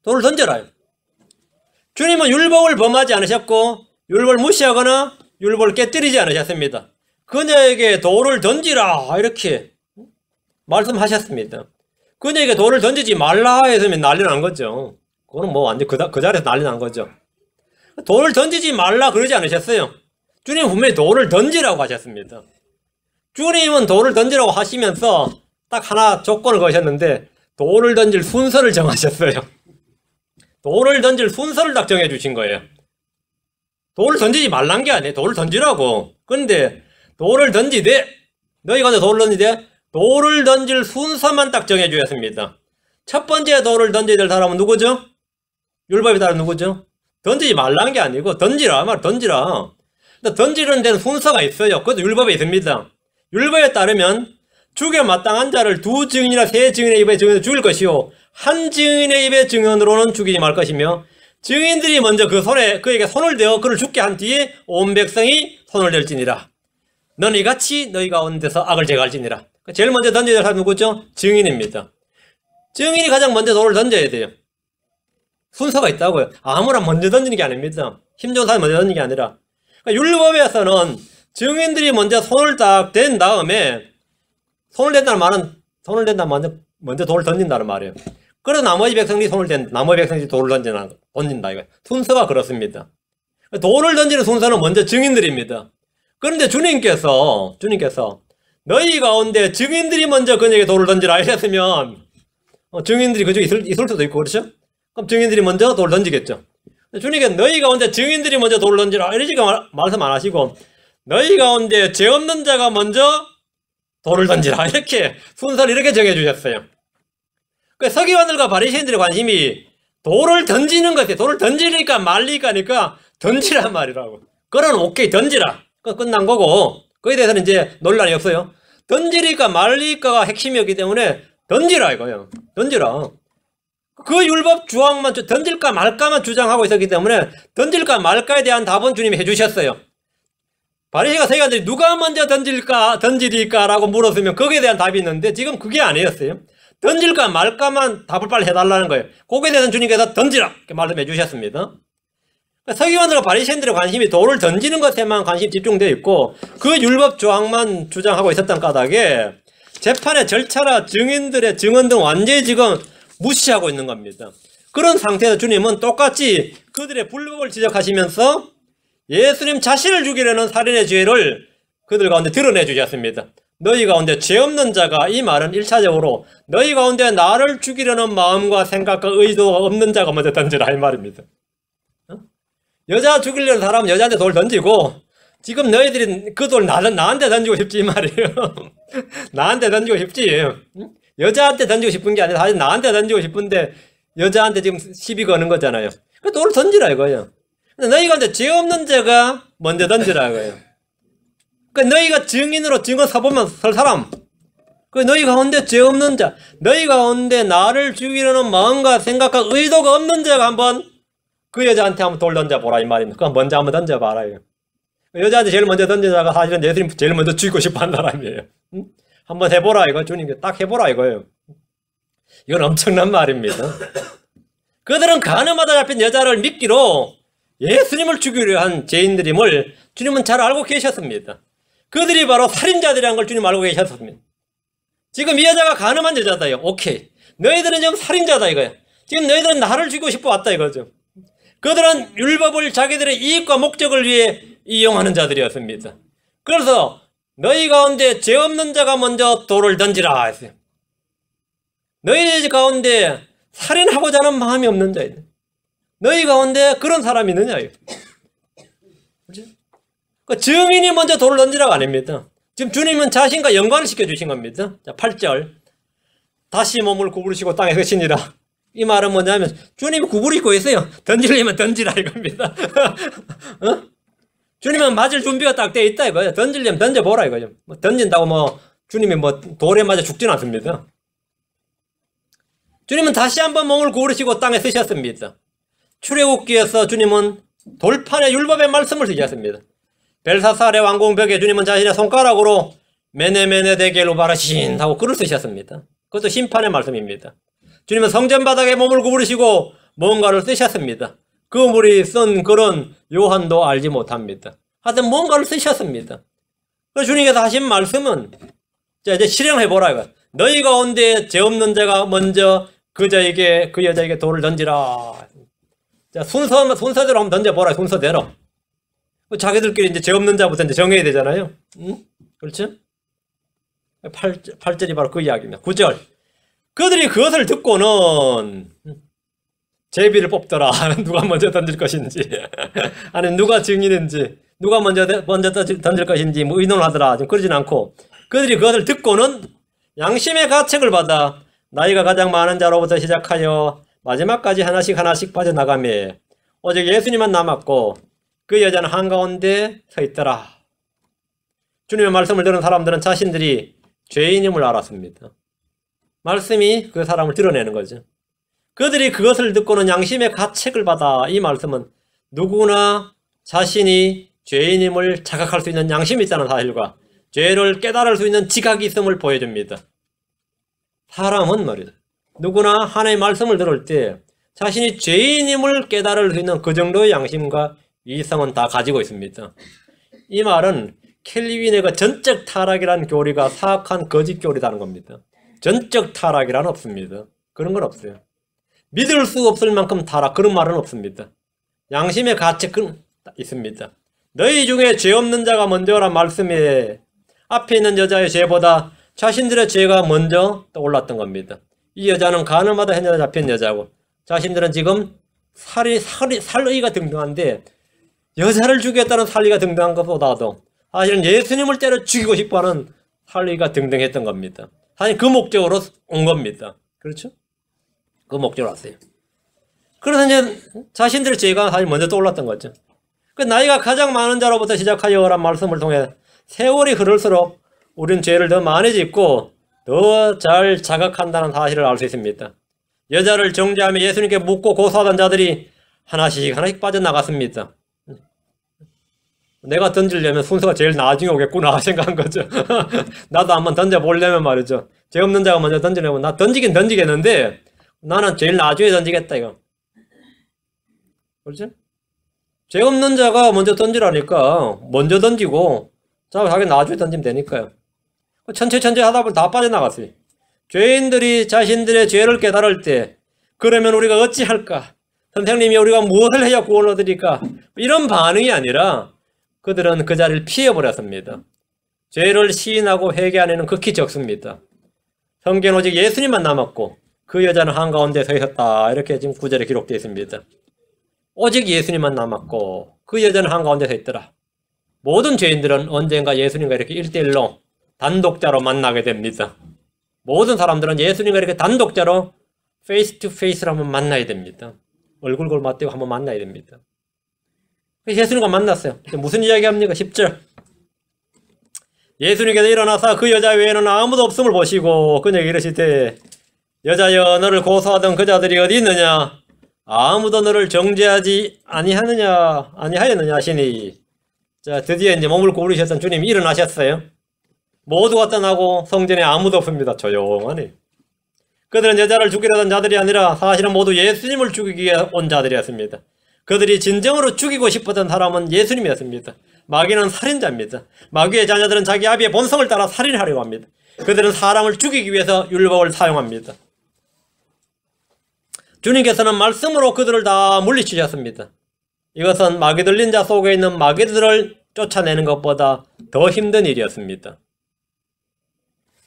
Speaker 1: 돌을 던져라요. 주님은 율법을 범하지 않으셨고 율법을 무시하거나 율법을 깨뜨리지 않으셨습니다. 그녀에게 돌을 던지라 이렇게 말씀하셨습니다. 그녀에게 돌을 던지지 말라 했으면 난리 난 거죠. 그거는 뭐 완전 그 자리에서 난리 난 거죠. 돌을 던지지 말라 그러지 않으셨어요. 주님은 분명히 돌을 던지라고 하셨습니다. 주님은 돌을 던지라고 하시면서 딱 하나 조건을 거셨는데 돌을 던질 순서를 정하셨어요. 돌을 던질 순서를 딱 정해주신 거예요. 돌을 던지지 말란 게 아니에요. 돌을 던지라고. 그런데 돌을 던지되, 너희가 돌을 던지되 돌을 던질 순서만 딱 정해주셨습니다. 첫 번째 돌을 던져야 될 사람은 누구죠? 율법에 따른 누구죠? 던지지 말란 게 아니고 던지라 말 던지라. 근데 던지는 데는 순서가 있어요. 그것도 율법에 있습니다. 율법에 따르면 죽에 마땅한 자를 두 증인이나 세 증인의 입에 증언으로 죽일 것이요 한 증인의 입에 증언으로는 죽이지 말 것이며 증인들이 먼저 그에게 손을 대어 그를 죽게 한 뒤에 온 백성이 손을 댈지니라. 너는 이같이 너희 가운데서 악을 제거할지니라. 제일 먼저 던져야 될 사람이 누구죠? 증인입니다. 증인이 가장 먼저 돌을 던져야 돼요. 순서가 있다고요. 아무나 먼저 던지는 게 아닙니다. 힘 좋은 사람이 먼저 던지는 게 아니라. 그러니까 율법에서는 증인들이 먼저 손을 딱 댄 다음에, 손을 댄다는 말은 손을 댄다면 먼저 돌을 던진다는 말이에요. 그래서 나머지 백성들이 손을 댄, 나머지 백성들이 돌을 던진다 이거. 순서가 그렇습니다. 돌을 던지는 순서는 먼저 증인들입니다. 그런데 주님께서 너희 가운데 증인들이 먼저 그에게 돌을 던지라 하셨으면 증인들이 그중에 있을 수도 있고 그렇죠? 그럼 증인들이 먼저 돌을 던지겠죠. 주님께서 너희 가운데 증인들이 먼저 돌을 던지라 이렇게 말씀 안 하시고 너희 가운데 죄 없는 자가 먼저 돌을 던지라 이렇게 순서를 이렇게 정해 주셨어요. 그 서기관들과 바리새인들의 관심이 돌을 던지는 것에 돌을 던지니까 말리니까 던지란 말이라고. 그건 오케이 던지라. 그 끝난 거고 거기에 대해서는 이제 논란이 없어요. 던지니까 말리니까가 핵심이었기 때문에 던지라 이거예요. 던지라. 그 율법 조항만 던질까 말까만 주장하고 있었기 때문에 던질까 말까에 대한 답은 주님이 해주셨어요. 바리새인과 서기관들이 누가 먼저 던지리까라고 물었으면 거기에 대한 답이 있는데 지금 그게 아니었어요. 던질까 말까만 답을 빨리 해달라는 거예요. 거기에 대해서는 주님께서 던지라 이렇게 말씀해 주셨습니다. 서기관들과 바리새인들의 관심이 돌을 던지는 것에만 관심이 집중되어 있고 그 율법 조항만 주장하고 있었던 까닭에 재판의 절차나 증인들의 증언 등 완전히 지금 무시하고 있는 겁니다. 그런 상태에서 주님은 똑같이 그들의 불법을 지적하시면서 예수님 자신을 죽이려는 살인의 죄를 그들 가운데 드러내 주셨습니다. 너희 가운데 죄 없는 자가, 이 말은 1차적으로 너희 가운데 나를 죽이려는 마음과 생각과 의도가 없는 자가 먼저 던지라 이 말입니다. 여자 죽이려는 사람은 여자한테 돌 던지고 지금 너희들이 그 돌 나한테 던지고 싶지 이 말이에요. 나한테 던지고 싶지. 여자한테 던지고 싶은 게 아니라 사실 나한테 던지고 싶은데 여자한테 지금 시비 거는 거잖아요. 그 돌을 던지라 이거예요. 너희 가운데 죄 없는 자가 먼저 던지라 이거예요. 그 너희가 증인으로 증언 서보면 설 사람, 그 너희 가운데 죄 없는 자, 너희 가운데 나를 죽이려는 마음과 생각과 의도가 없는 자가 한번 그 여자한테 한번 돌 던져보라 이 말입니다. 그럼 먼저 한번 던져봐라 이거. 여자한테 제일 먼저 던진 자가 사실은 예수님 제일 먼저 죽이고 싶어 한 사람이에요. 응? 한번 해보라 이거. 주님께 딱 해보라 이거예요. 이건 엄청난 말입니다. 그들은 가늠하다 잡힌 여자를 미끼로 예수님을 죽이려 한 죄인들임을 주님은 잘 알고 계셨습니다. 그들이 바로 살인자들이라는 걸 주님 알고 계셨습니다. 지금 이 여자가 가늠한 여자다요. 오케이. 너희들은 지금 살인자다 이거야. 지금 너희들은 나를 죽이고 싶어 왔다 이거죠. 그들은 율법을 자기들의 이익과 목적을 위해 이용하는 자들이었습니다. 그래서 너희 가운데 죄 없는 자가 먼저 돌을 던지라 했어요. 너희 가운데 살인하고자 하는 마음이 없는 자이다. 너희 가운데 그런 사람이 있느냐? 그 증인이 먼저 돌을 던지라가 아닙니다. 지금 주님은 자신과 연관을 시켜주신 겁니다. 자, 8절. 다시 몸을 구부리시고 땅에 서시니라. 이 말은 뭐냐면 주님이 구부리고 있어요. 던지려면 던지라 이겁니다. 어? 주님은 맞을 준비가 딱 돼 있다 이거예요. 던지려면 던져보라 이거죠. 뭐 던진다고 뭐 주님이 뭐 돌에 맞아 죽지는 않습니다. 주님은 다시 한번 몸을 구부리시고 땅에 서셨습니다. 출애굽기에서 주님은 돌판에 율법의 말씀을 쓰셨습니다. 벨사살의 왕궁벽에 주님은 자신의 손가락으로 메네메네 데겔로 바라신 하고 글을 쓰셨습니다. 그것도 심판의 말씀입니다. 주님은 성전 바닥에 몸을 구부리시고 뭔가를 쓰셨습니다. 그 물이 쓴 글은 요한도 알지 못합니다. 하여튼 뭔가를 쓰셨습니다. 그래서 주님께서 하신 말씀은 자 이제 실행해보라 이거. 너희 가운데 죄 없는 자가 먼저 그 여자에게 돌을 던지라. 자 순서대로 한번 던져보라. 순서대로. 자기들끼리 이제 죄 없는 자부터 이제 정해야 되잖아요. 응? 그렇죠? 8절이 바로 그 이야기입니다. 9절. 그들이 그것을 듣고는 제비를 뽑더라. 누가 먼저 던질 것인지, 아니 누가 증인인지, 누가 먼저 던질 것인지 뭐 의논을 하더라. 좀 그러진 않고 그들이 그것을 듣고는 양심의 가책을 받아 나이가 가장 많은 자로부터 시작하여 마지막까지 하나씩 빠져나가며 오직 예수님만 남았고 그 여자는 한가운데 서 있더라. 주님의 말씀을 들은 사람들은 자신들이 죄인임을 알았습니다. 말씀이 그 사람을 드러내는 거죠. 그들이 그것을 듣고는 양심의 가책을 받아. 이 말씀은 누구나 자신이 죄인임을 자각할 수 있는 양심이 있다는 사실과 죄를 깨달을 수 있는 지각이 있음을 보여줍니다. 사람은 말이다. 누구나 하나님의 말씀을 들을 때 자신이 죄인임을 깨달을 수 있는 그 정도의 양심과 이성은 다 가지고 있습니다. 이 말은 켈빈의 그 전적 타락이라는 교리가 사악한 거짓 교리라는 겁니다. 전적 타락이란 없습니다. 그런 건 없어요. 믿을 수 없을 만큼 타락, 그런 말은 없습니다. 양심의 가책은 있습니다. 너희 중에 죄 없는 자가 먼저란 말씀에 앞에 있는 여자의 죄보다 자신들의 죄가 먼저 떠올랐던 겁니다. 이 여자는 가늠하다 해녀 잡힌 여자고 자신들은 지금 살의가 등등한데 여자를 죽였다는 살의가 등등한 것보다도 사실은 예수님을 때려 죽이고 싶어하는 살의가 등등했던 겁니다. 사실 그 목적으로 온 겁니다. 그렇죠? 그 목적으로 왔어요. 그래서 이제 자신들의 죄가 사실 먼저 떠올랐던 거죠. 그 나이가 가장 많은 자로부터 시작하여란 말씀을 통해 세월이 흐를수록 우린 죄를 더 많이 짓고 더 잘 자각한다는 사실을 알 수 있습니다. 여자를 정죄하며 예수님께 묻고 고소하던 자들이 하나씩 빠져나갔습니다. 내가 던지려면 순서가 제일 나중에 오겠구나 생각한 거죠. 나도 한번 던져보려면 말이죠. 죄 없는 자가 먼저 던지려면 나 던지긴 던지겠는데 나는 제일 나중에 던지겠다 이거. 그렇죠? 죄 없는 자가 먼저 던지라니까 먼저 던지고 자기 나중에 던지면 되니까요. 천천히 하다 보면 다 빠져나갔어요. 죄인들이 자신들의 죄를 깨달을 때 그러면 우리가 어찌할까? 선생님이 우리가 무엇을 해야 구원을 얻으리까? 이런 반응이 아니라 그들은 그 자리를 피해버렸습니다. 죄를 시인하고 회개하는 이는 극히 적습니다. 성경은 오직 예수님만 남았고 그 여자는 한가운데 서 있었다. 이렇게 지금 9절에 기록되어 있습니다. 오직 예수님만 남았고 그 여자는 한가운데 서 있더라. 모든 죄인들은 언젠가 예수님과 이렇게 1대1로 단독자로 만나게 됩니다. 모든 사람들은 예수님과 이렇게 단독자로 페이스 투 페이스로 한번 만나야 됩니다. 얼굴 맞대고 한번 만나야 됩니다. 예수님과 만났어요. 무슨 이야기 합니까? 10절. 예수님께서 일어나서 그 여자 외에는 아무도 없음을 보시고 그녀에게 이르시되 여자여 너를 고소하던 그 자들이 어디 있느냐? 아무도 너를 정죄하지 아니하였느냐 하시니. 자, 드디어 이제 몸을 구부리셨던 주님이 일어나셨어요. 모두가 떠나고 성전에 아무도 없습니다. 조용하네. 그들은 여자를 죽이려던 자들이 아니라 사실은 모두 예수님을 죽이기 위해 온 자들이었습니다. 그들이 진정으로 죽이고 싶었던 사람은 예수님이었습니다. 마귀는 살인자입니다. 마귀의 자녀들은 자기 아비의 본성을 따라 살인하려고 합니다. 그들은 사람을 죽이기 위해서 율법을 사용합니다. 주님께서는 말씀으로 그들을 다 물리치셨습니다. 이것은 마귀 들린 자 속에 있는 마귀들을 쫓아내는 것보다 더 힘든 일이었습니다.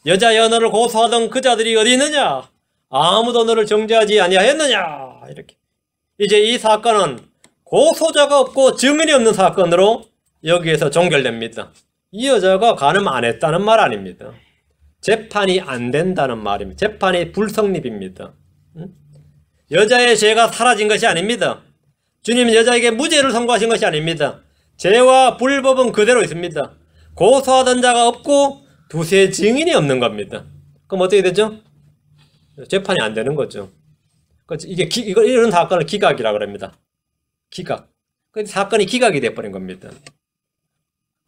Speaker 1: 여자여 너를 고소하던 그 자들이 어디 있느냐? 아무도 너를 정죄하지 아니하였느냐? 이렇게. 이제 이 사건은 고소자가 없고 증인이 없는 사건으로 여기에서 종결됩니다. 이 여자가 간음 안 했다는 말 아닙니다. 재판이 안 된다는 말입니다. 재판이 불성립입니다. 여자의 죄가 사라진 것이 아닙니다. 주님은 여자에게 무죄를 선고하신 것이 아닙니다. 죄와 불법은 그대로 있습니다. 고소하던 자가 없고 두세 증인이 없는 겁니다. 그럼 어떻게 되죠? 재판이 안 되는 거죠. 이런 사건을 기각이라고 합니다. 기각. 사건이 기각이 되어버린 겁니다.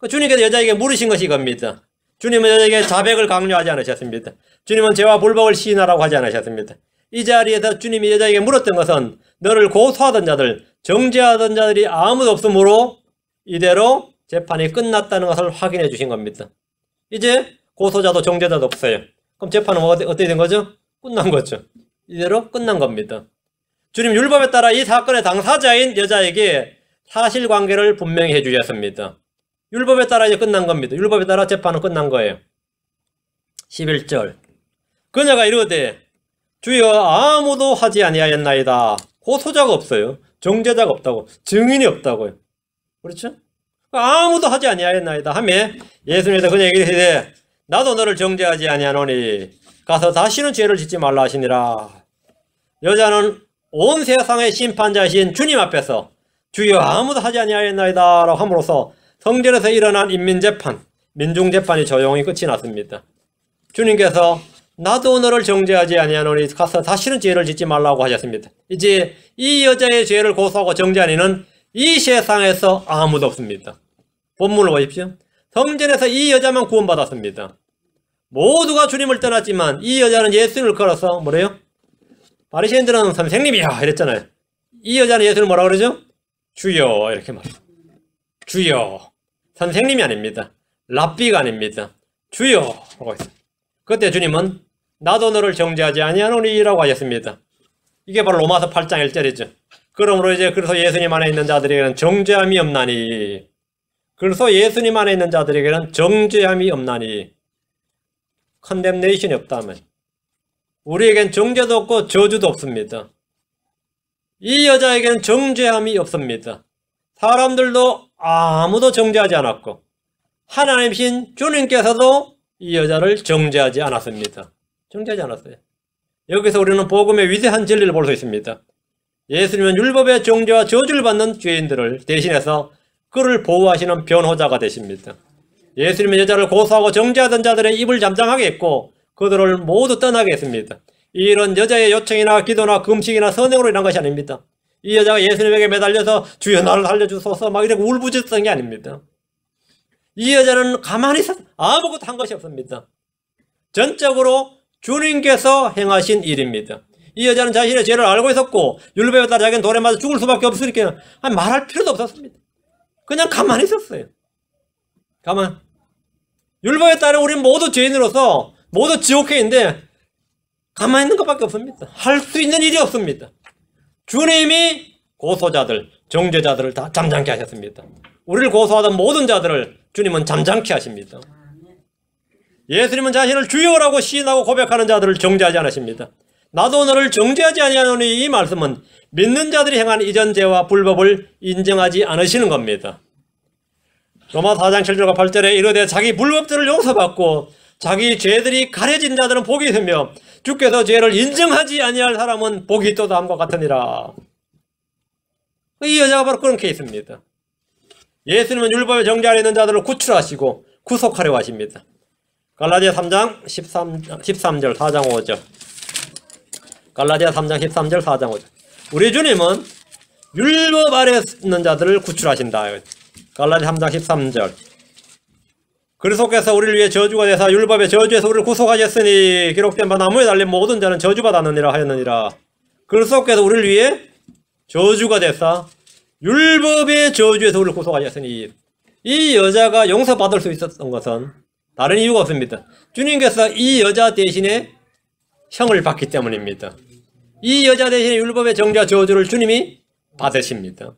Speaker 1: 주님께서 여자에게 물으신 것이 이겁니다. 주님은 여자에게 자백을 강요하지 않으셨습니다. 주님은 죄와 불법을 시인하라고 하지 않으셨습니다. 이 자리에서 주님이 여자에게 물었던 것은 너를 고소하던 자들, 정죄하던 자들이 아무도 없으므로 이대로 재판이 끝났다는 것을 확인해 주신 겁니다. 이제 고소자도 정죄자도 없어요. 그럼 재판은 어떻게 된 거죠? 끝난 거죠. 이대로 끝난 겁니다. 주님 율법에 따라 이 사건의 당사자인 여자에게 사실관계를 분명히 해주셨습니다. 율법에 따라 이제 끝난 겁니다. 율법에 따라 재판은 끝난 거예요. 11절. 그녀가 이르되 주여 아무도 하지 아니하였나이다. 고소자가 없어요. 정죄자가 없다고. 증인이 없다고요. 그렇죠? 아무도 하지 아니하였나이다 하며 예수님께서 그녀에게 이르시되 나도 너를 정죄하지 아니하노니 가서 다시는 죄를 짓지 말라 하시니라. 여자는 온 세상의 심판자이신 주님 앞에서 주여 아무도 하지 아니하였나이다 라고 함으로써 성전에서 일어난 인민재판, 민중재판이 조용히 끝이 났습니다. 주님께서 나도 너를 정죄하지 아니하노니 가서 다시는 죄를 짓지 말라고 하셨습니다. 이제 이 여자의 죄를 고소하고 정죄한 이는 이 세상에서 아무도 없습니다. 본문을 보십시오. 성전에서 이 여자만 구원받았습니다. 모두가 주님을 떠났지만 이 여자는 예수님을 걸어서 뭐래요? 바리새인들은 선생님이야 이랬잖아요. 이 여자는 예수를 뭐라 그러죠? 주여 이렇게 말해요. 주여. 선생님이 아닙니다. 랍비가 아닙니다. 주여 라고 했어요. 그때 주님은 나도 너를 정죄하지 아니하노니 라고 하셨습니다. 이게 바로 로마서 8장 1절이죠. 그러므로 이제 그래서 예수님 안에 있는 자들에게는 정죄함이 없나니 그래서 예수님 안에 있는 자들에게는 정죄함이 없나니 컨뎀네이션이 없다면 우리에겐 정죄도 없고 저주도 없습니다. 이 여자에게는 정죄함이 없습니다. 사람들도 아무도 정죄하지 않았고 하나님이신 주님께서도 이 여자를 정죄하지 않았습니다. 정죄하지 않았어요. 여기서 우리는 복음의 위대한 진리를 볼 수 있습니다. 예수님은 율법의 정죄와 저주를 받는 죄인들을 대신해서 그를 보호하시는 변호자가 되십니다. 예수님은 여자를 고소하고 정죄하던 자들의 입을 잠잠하게 했고 그들을 모두 떠나게 했습니다. 이런 여자의 요청이나 기도나 금식이나 선행으로 인한 것이 아닙니다. 이 여자가 예수님에게 매달려서 주여 나를 살려주소서 막 이렇게 울부짖었던 게 아닙니다. 이 여자는 가만히 있어 아무것도 한 것이 없습니다. 전적으로 주님께서 행하신 일입니다. 이 여자는 자신의 죄를 알고 있었고 율법에 따라 자기는 돌에 맞아 죽을 수밖에 없으니까 말할 필요도 없었습니다. 그냥 가만히 있었어요. 율법에 따라 우리는 모두 죄인으로서 모두 지옥회인데 가만히 있는 것밖에 없습니다. 할 수 있는 일이 없습니다. 주님이 고소자들, 정죄자들을 다 잠잠케 하셨습니다. 우리를 고소하던 모든 자들을 주님은 잠잠케 하십니다. 예수님은 자신을 주여라고 시인하고 고백하는 자들을 정죄하지 않으십니다. 나도 너를 정죄하지 아니하노니 이 말씀은 믿는 자들이 행한 이전 죄와 불법을 인정하지 않으시는 겁니다. 로마 4장 7절과 8절에 이르되 자기 불법들을 용서받고 자기 죄들이 가려진 자들은 복이 있으며 주께서 죄를 인정하지 아니할 사람은 복이 있도다 함과 같으니라. 이 여자가 바로 그런 케이스입니다. 예수님은 율법의 정죄 아래 있는 자들을 구출하시고 구속하려고 하십니다. 갈라디아 3장 13절 4장 5절 갈라디아 3장 13절 4장 5절 우리 주님은 율법 아래 있는 자들을 구출하신다. 갈라디아 3장 13절 그리스도께서 우리를 위해 저주가 되사 율법의 저주에서 우리를 구속하셨으니 기록된 바 나무에 달린 모든 자는 저주받았느니라 하였느니라. 그리스도께서 우리를 위해 저주가 되사 율법의 저주에서 우리를 구속하셨으니 이 여자가 용서받을 수 있었던 것은 다른 이유가 없습니다. 주님께서 이 여자 대신에 형을 받기 때문입니다. 이 여자 대신에 율법의 정죄와 저주를 주님이 받으십니다.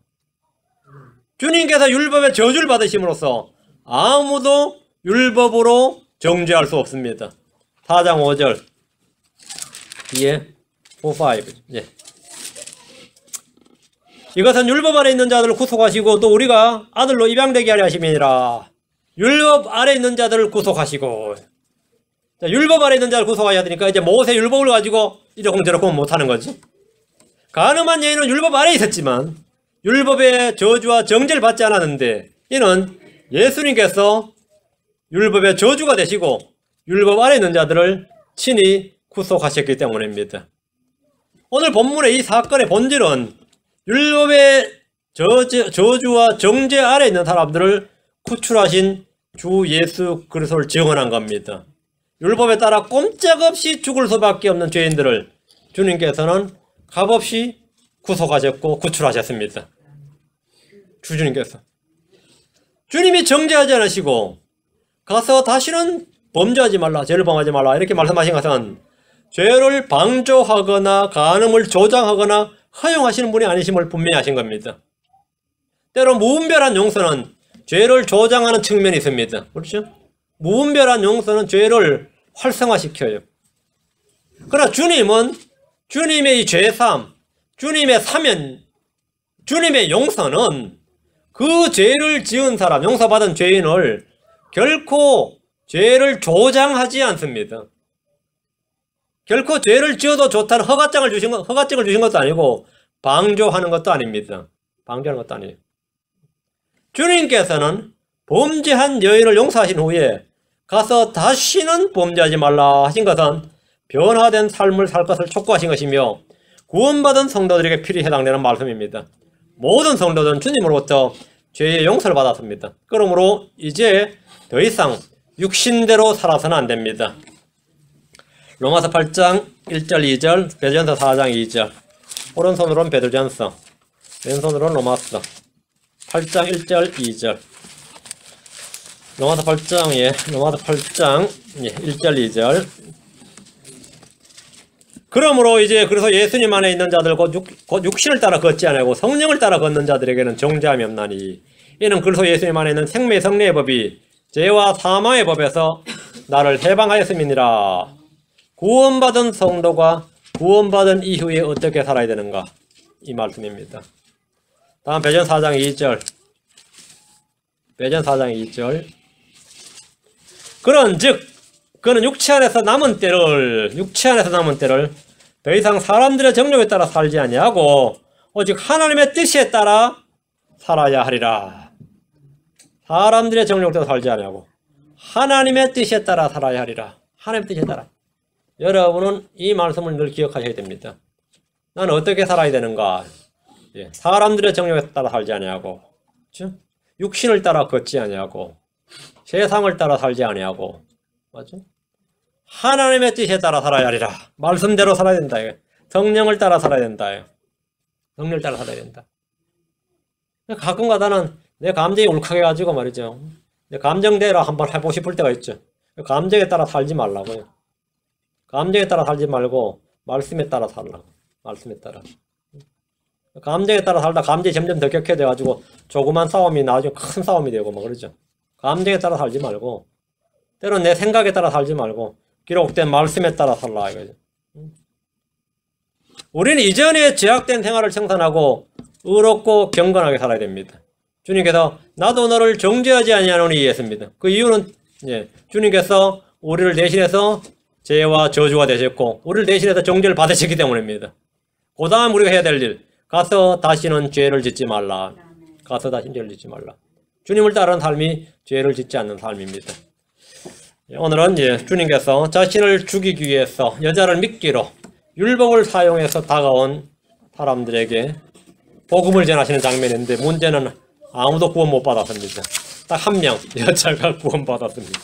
Speaker 1: 주님께서 율법의 저주를 받으심으로써 아무도 율법으로 정죄할 수 없습니다. 4장 5절 예, 5, 예. 이것은 율법 아래 있는 자들을 구속하시고 또 우리가 아들로 입양되게 하려 하심이니라. 율법 아래 있는 자들을 구속하시고 자, 율법 아래 있는 자를 구속하셔야 되니까 이제 모세 율법을 가지고 이러쿵저러쿵 못하는 거지. 가늠한 여인은 율법 아래 있었지만 율법의 저주와 정죄를 받지 않았는데 이는 예수님께서 율법의 저주가 되시고 율법 아래 있는 자들을 친히 구속하셨기 때문입니다. 오늘 본문의 이 사건의 본질은 율법의 저주와 정죄 아래 있는 사람들을 구출하신 주 예수 그리스도를 증언한 겁니다. 율법에 따라 꼼짝없이 죽을 수밖에 없는 죄인들을 주님께서는 값없이 구속하셨고 구출하셨습니다. 주님께서 주님이 정죄하지 않으시고 가서 다시는 범죄하지 말라, 죄를 범하지 말라 이렇게 말씀하신 것은 죄를 방조하거나 간음을 조장하거나 허용하시는 분이 아니심을 분명히 하신 겁니다. 때로 무분별한 용서는 죄를 조장하는 측면이 있습니다. 그렇죠? 무분별한 용서는 죄를 활성화시켜요. 그러나 주님은 주님의 이 죄사함, 주님의 사면, 주님의 용서는 그 죄를 지은 사람, 용서받은 죄인을 결코 죄를 조장하지 않습니다. 결코 죄를 지어도 좋다는 허가증을 주신 것도 아니고 방조하는 것도 아닙니다. 방조하는 것도 아니에요. 주님께서는 범죄한 여인을 용서하신 후에 가서 다시는 범죄하지 말라 하신 것은 변화된 삶을 살 것을 촉구하신 것이며 구원받은 성도들에게 필히 해당되는 말씀입니다. 모든 성도들은 주님으로부터 죄의 용서를 받았습니다. 그러므로 이제 더 이상 육신대로 살아서는 안 됩니다. 로마서 8장 1절 2절 베드로전서 4장 2절 오른손으로는 베드로전서 왼손으로는 로마서 8장 1절 2절 로마서 8장 로마서 8장 1절 2절 그러므로 이제 그래서 예수님 안에 있는 자들 곧 육신을 따라 걷지 아니하고 성령을 따라 걷는 자들에게는 정죄함이 없나니 이는 그래서 예수님 안에 있는 생명의 성례의 법이 죄와 사망의 법에서 나를 해방하였음이니라. 구원받은 성도가 구원받은 이후에 어떻게 살아야 되는가 이 말씀입니다. 다음 베드로전 4장 2절 베드로전 4장 2절 그런즉 그는 육체 안에서 남은 때를 더 이상 사람들의 정욕에 따라 살지 아니하고 오직 하나님의 뜻에 따라 살아야 하리라. 사람들의 정욕에 따라 살지 아니하고 하나님의 뜻에 따라 살아야 하리라. 하나님의 뜻에 따라. 여러분은 이 말씀을 늘 기억하셔야 됩니다. 나는 어떻게 살아야 되는가? 예, 사람들의 정욕에 따라 살지 아니하고, 그렇죠? 육신을 따라 걷지 아니하고, 세상을 따라 살지 아니하고, 맞죠? 하나님의 뜻에 따라 살아야 하리라. 말씀대로 살아야 된다. 성령을 따라 살아야 된다. 성령을 따라 살아야 된다. 가끔가다 나는 내 감정이 울컥해가지고 말이죠. 내 감정대로 한번 해보고 싶을 때가 있죠. 감정에 따라 살지 말라고요. 감정에 따라 살지 말고 말씀에 따라 살라고. 말씀에 따라. 감정에 따라 살다 감정이 점점 더 격해져가지고 조그만 싸움이 나중에 큰 싸움이 되고 뭐 그러죠. 감정에 따라 살지 말고 때로는 내 생각에 따라 살지 말고 기록된 말씀에 따라 살라 이거죠. 우리는 이전에 죄악된 생활을 청산하고 의롭고 경건하게 살아야 됩니다. 주님께서 나도 너를 정죄하지 아니하노니 했습니다. 그 이유는 주님께서 우리를 대신해서 죄와 저주가 되셨고 우리를 대신해서 정죄를 받으셨기 때문입니다. 그 다음 우리가 해야 될 일, 가서 다시는 죄를 짓지 말라. 가서 다시는 죄를 짓지 말라. 주님을 따르는 삶이 죄를 짓지 않는 삶입니다. 오늘은 주님께서 자신을 죽이기 위해서 여자를 미끼로 율법을 사용해서 다가온 사람들에게 복음을 전하시는 장면인데 문제는 아무도 구원 못 받았습니다. 딱 한 명 여자가 구원 받았습니다.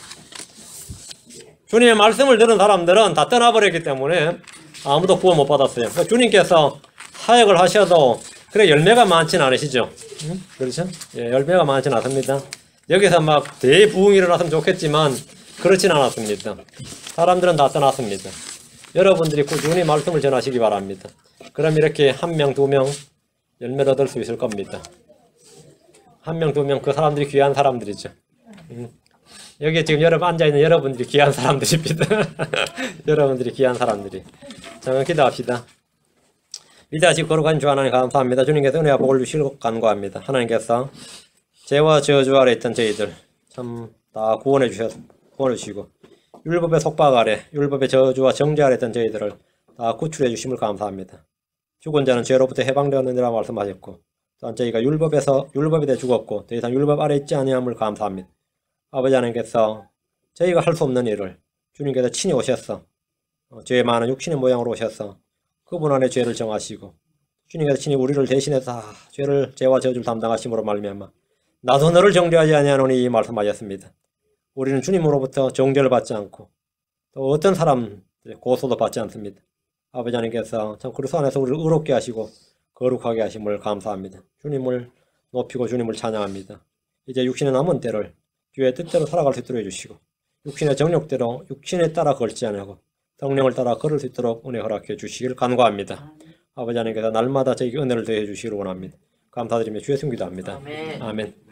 Speaker 1: 주님의 말씀을 들은 사람들은 다 떠나버렸기 때문에 아무도 구원 못 받았어요. 그러니까 주님께서 사역을 하셔도 그래 열매가 많지는 않으시죠. 그렇죠? 예, 열매가 많지는 않습니다. 여기서 막 대부흥이 일어났으면 좋겠지만 그렇진 않았습니다. 사람들은 다 떠났습니다. 여러분들이 꾸준히 말씀을 전하시기 바랍니다. 그럼 이렇게 한 명, 두 명 열매를 얻을 수 있을 겁니다. 한 명, 두 명 그 사람들이 귀한 사람들이죠. 여기 지금 여러분 앉아있는 여러분들이 귀한 사람들입니다. 여러분들이 귀한 사람들이. 잠깐 기도합시다. 위대하시고 거룩한 주 하나님 감사합니다. 주님께서 은혜와 복을 주실 것 간구합니다. 하나님께서 죄와 저주 아래 있던 저희들 참 다 구원해 주시고 율법의 속박 아래 율법의 저주와 정죄 아래 있던 저희들을 다 구출해 주심을 감사합니다. 죽은 자는 죄로부터 해방되었느니라 말씀하셨고 또한 저희가 율법에 대해 죽었고 더 이상 율법 아래 있지 아니함을 감사합니다. 아버지 하나님께서 저희가 할 수 없는 일을 주님께서 친히 오셔서 죄 많은 육신의 모양으로 오셔서 그분 안에 죄를 정하시고 주님께서 친히 우리를 대신해서 죄와 저주를 담당하심으로 말미암아 나도 너를 정죄하지 아니하노니 말씀하셨습니다. 우리는 주님으로부터 정죄를 받지 않고 또 어떤 사람 고소도 받지 않습니다. 아버지 하나님께서 참 그리스도 안에서 우리를 의롭게 하시고 거룩하게 하심을 감사합니다. 주님을 높이고 주님을 찬양합니다. 이제 육신의 남은 때를 주의 뜻대로 살아갈 수 있도록 해주시고 육신의 정욕대로 육신에 따라 걸지 않고 성령을 따라 걸을 수 있도록 은혜 허락해 주시길 간구합니다. 아버지 하나님께서 날마다 저에게 은혜를 더해 주시기를 원합니다. 감사드리며 주의 숨기도 합니다. 아멘.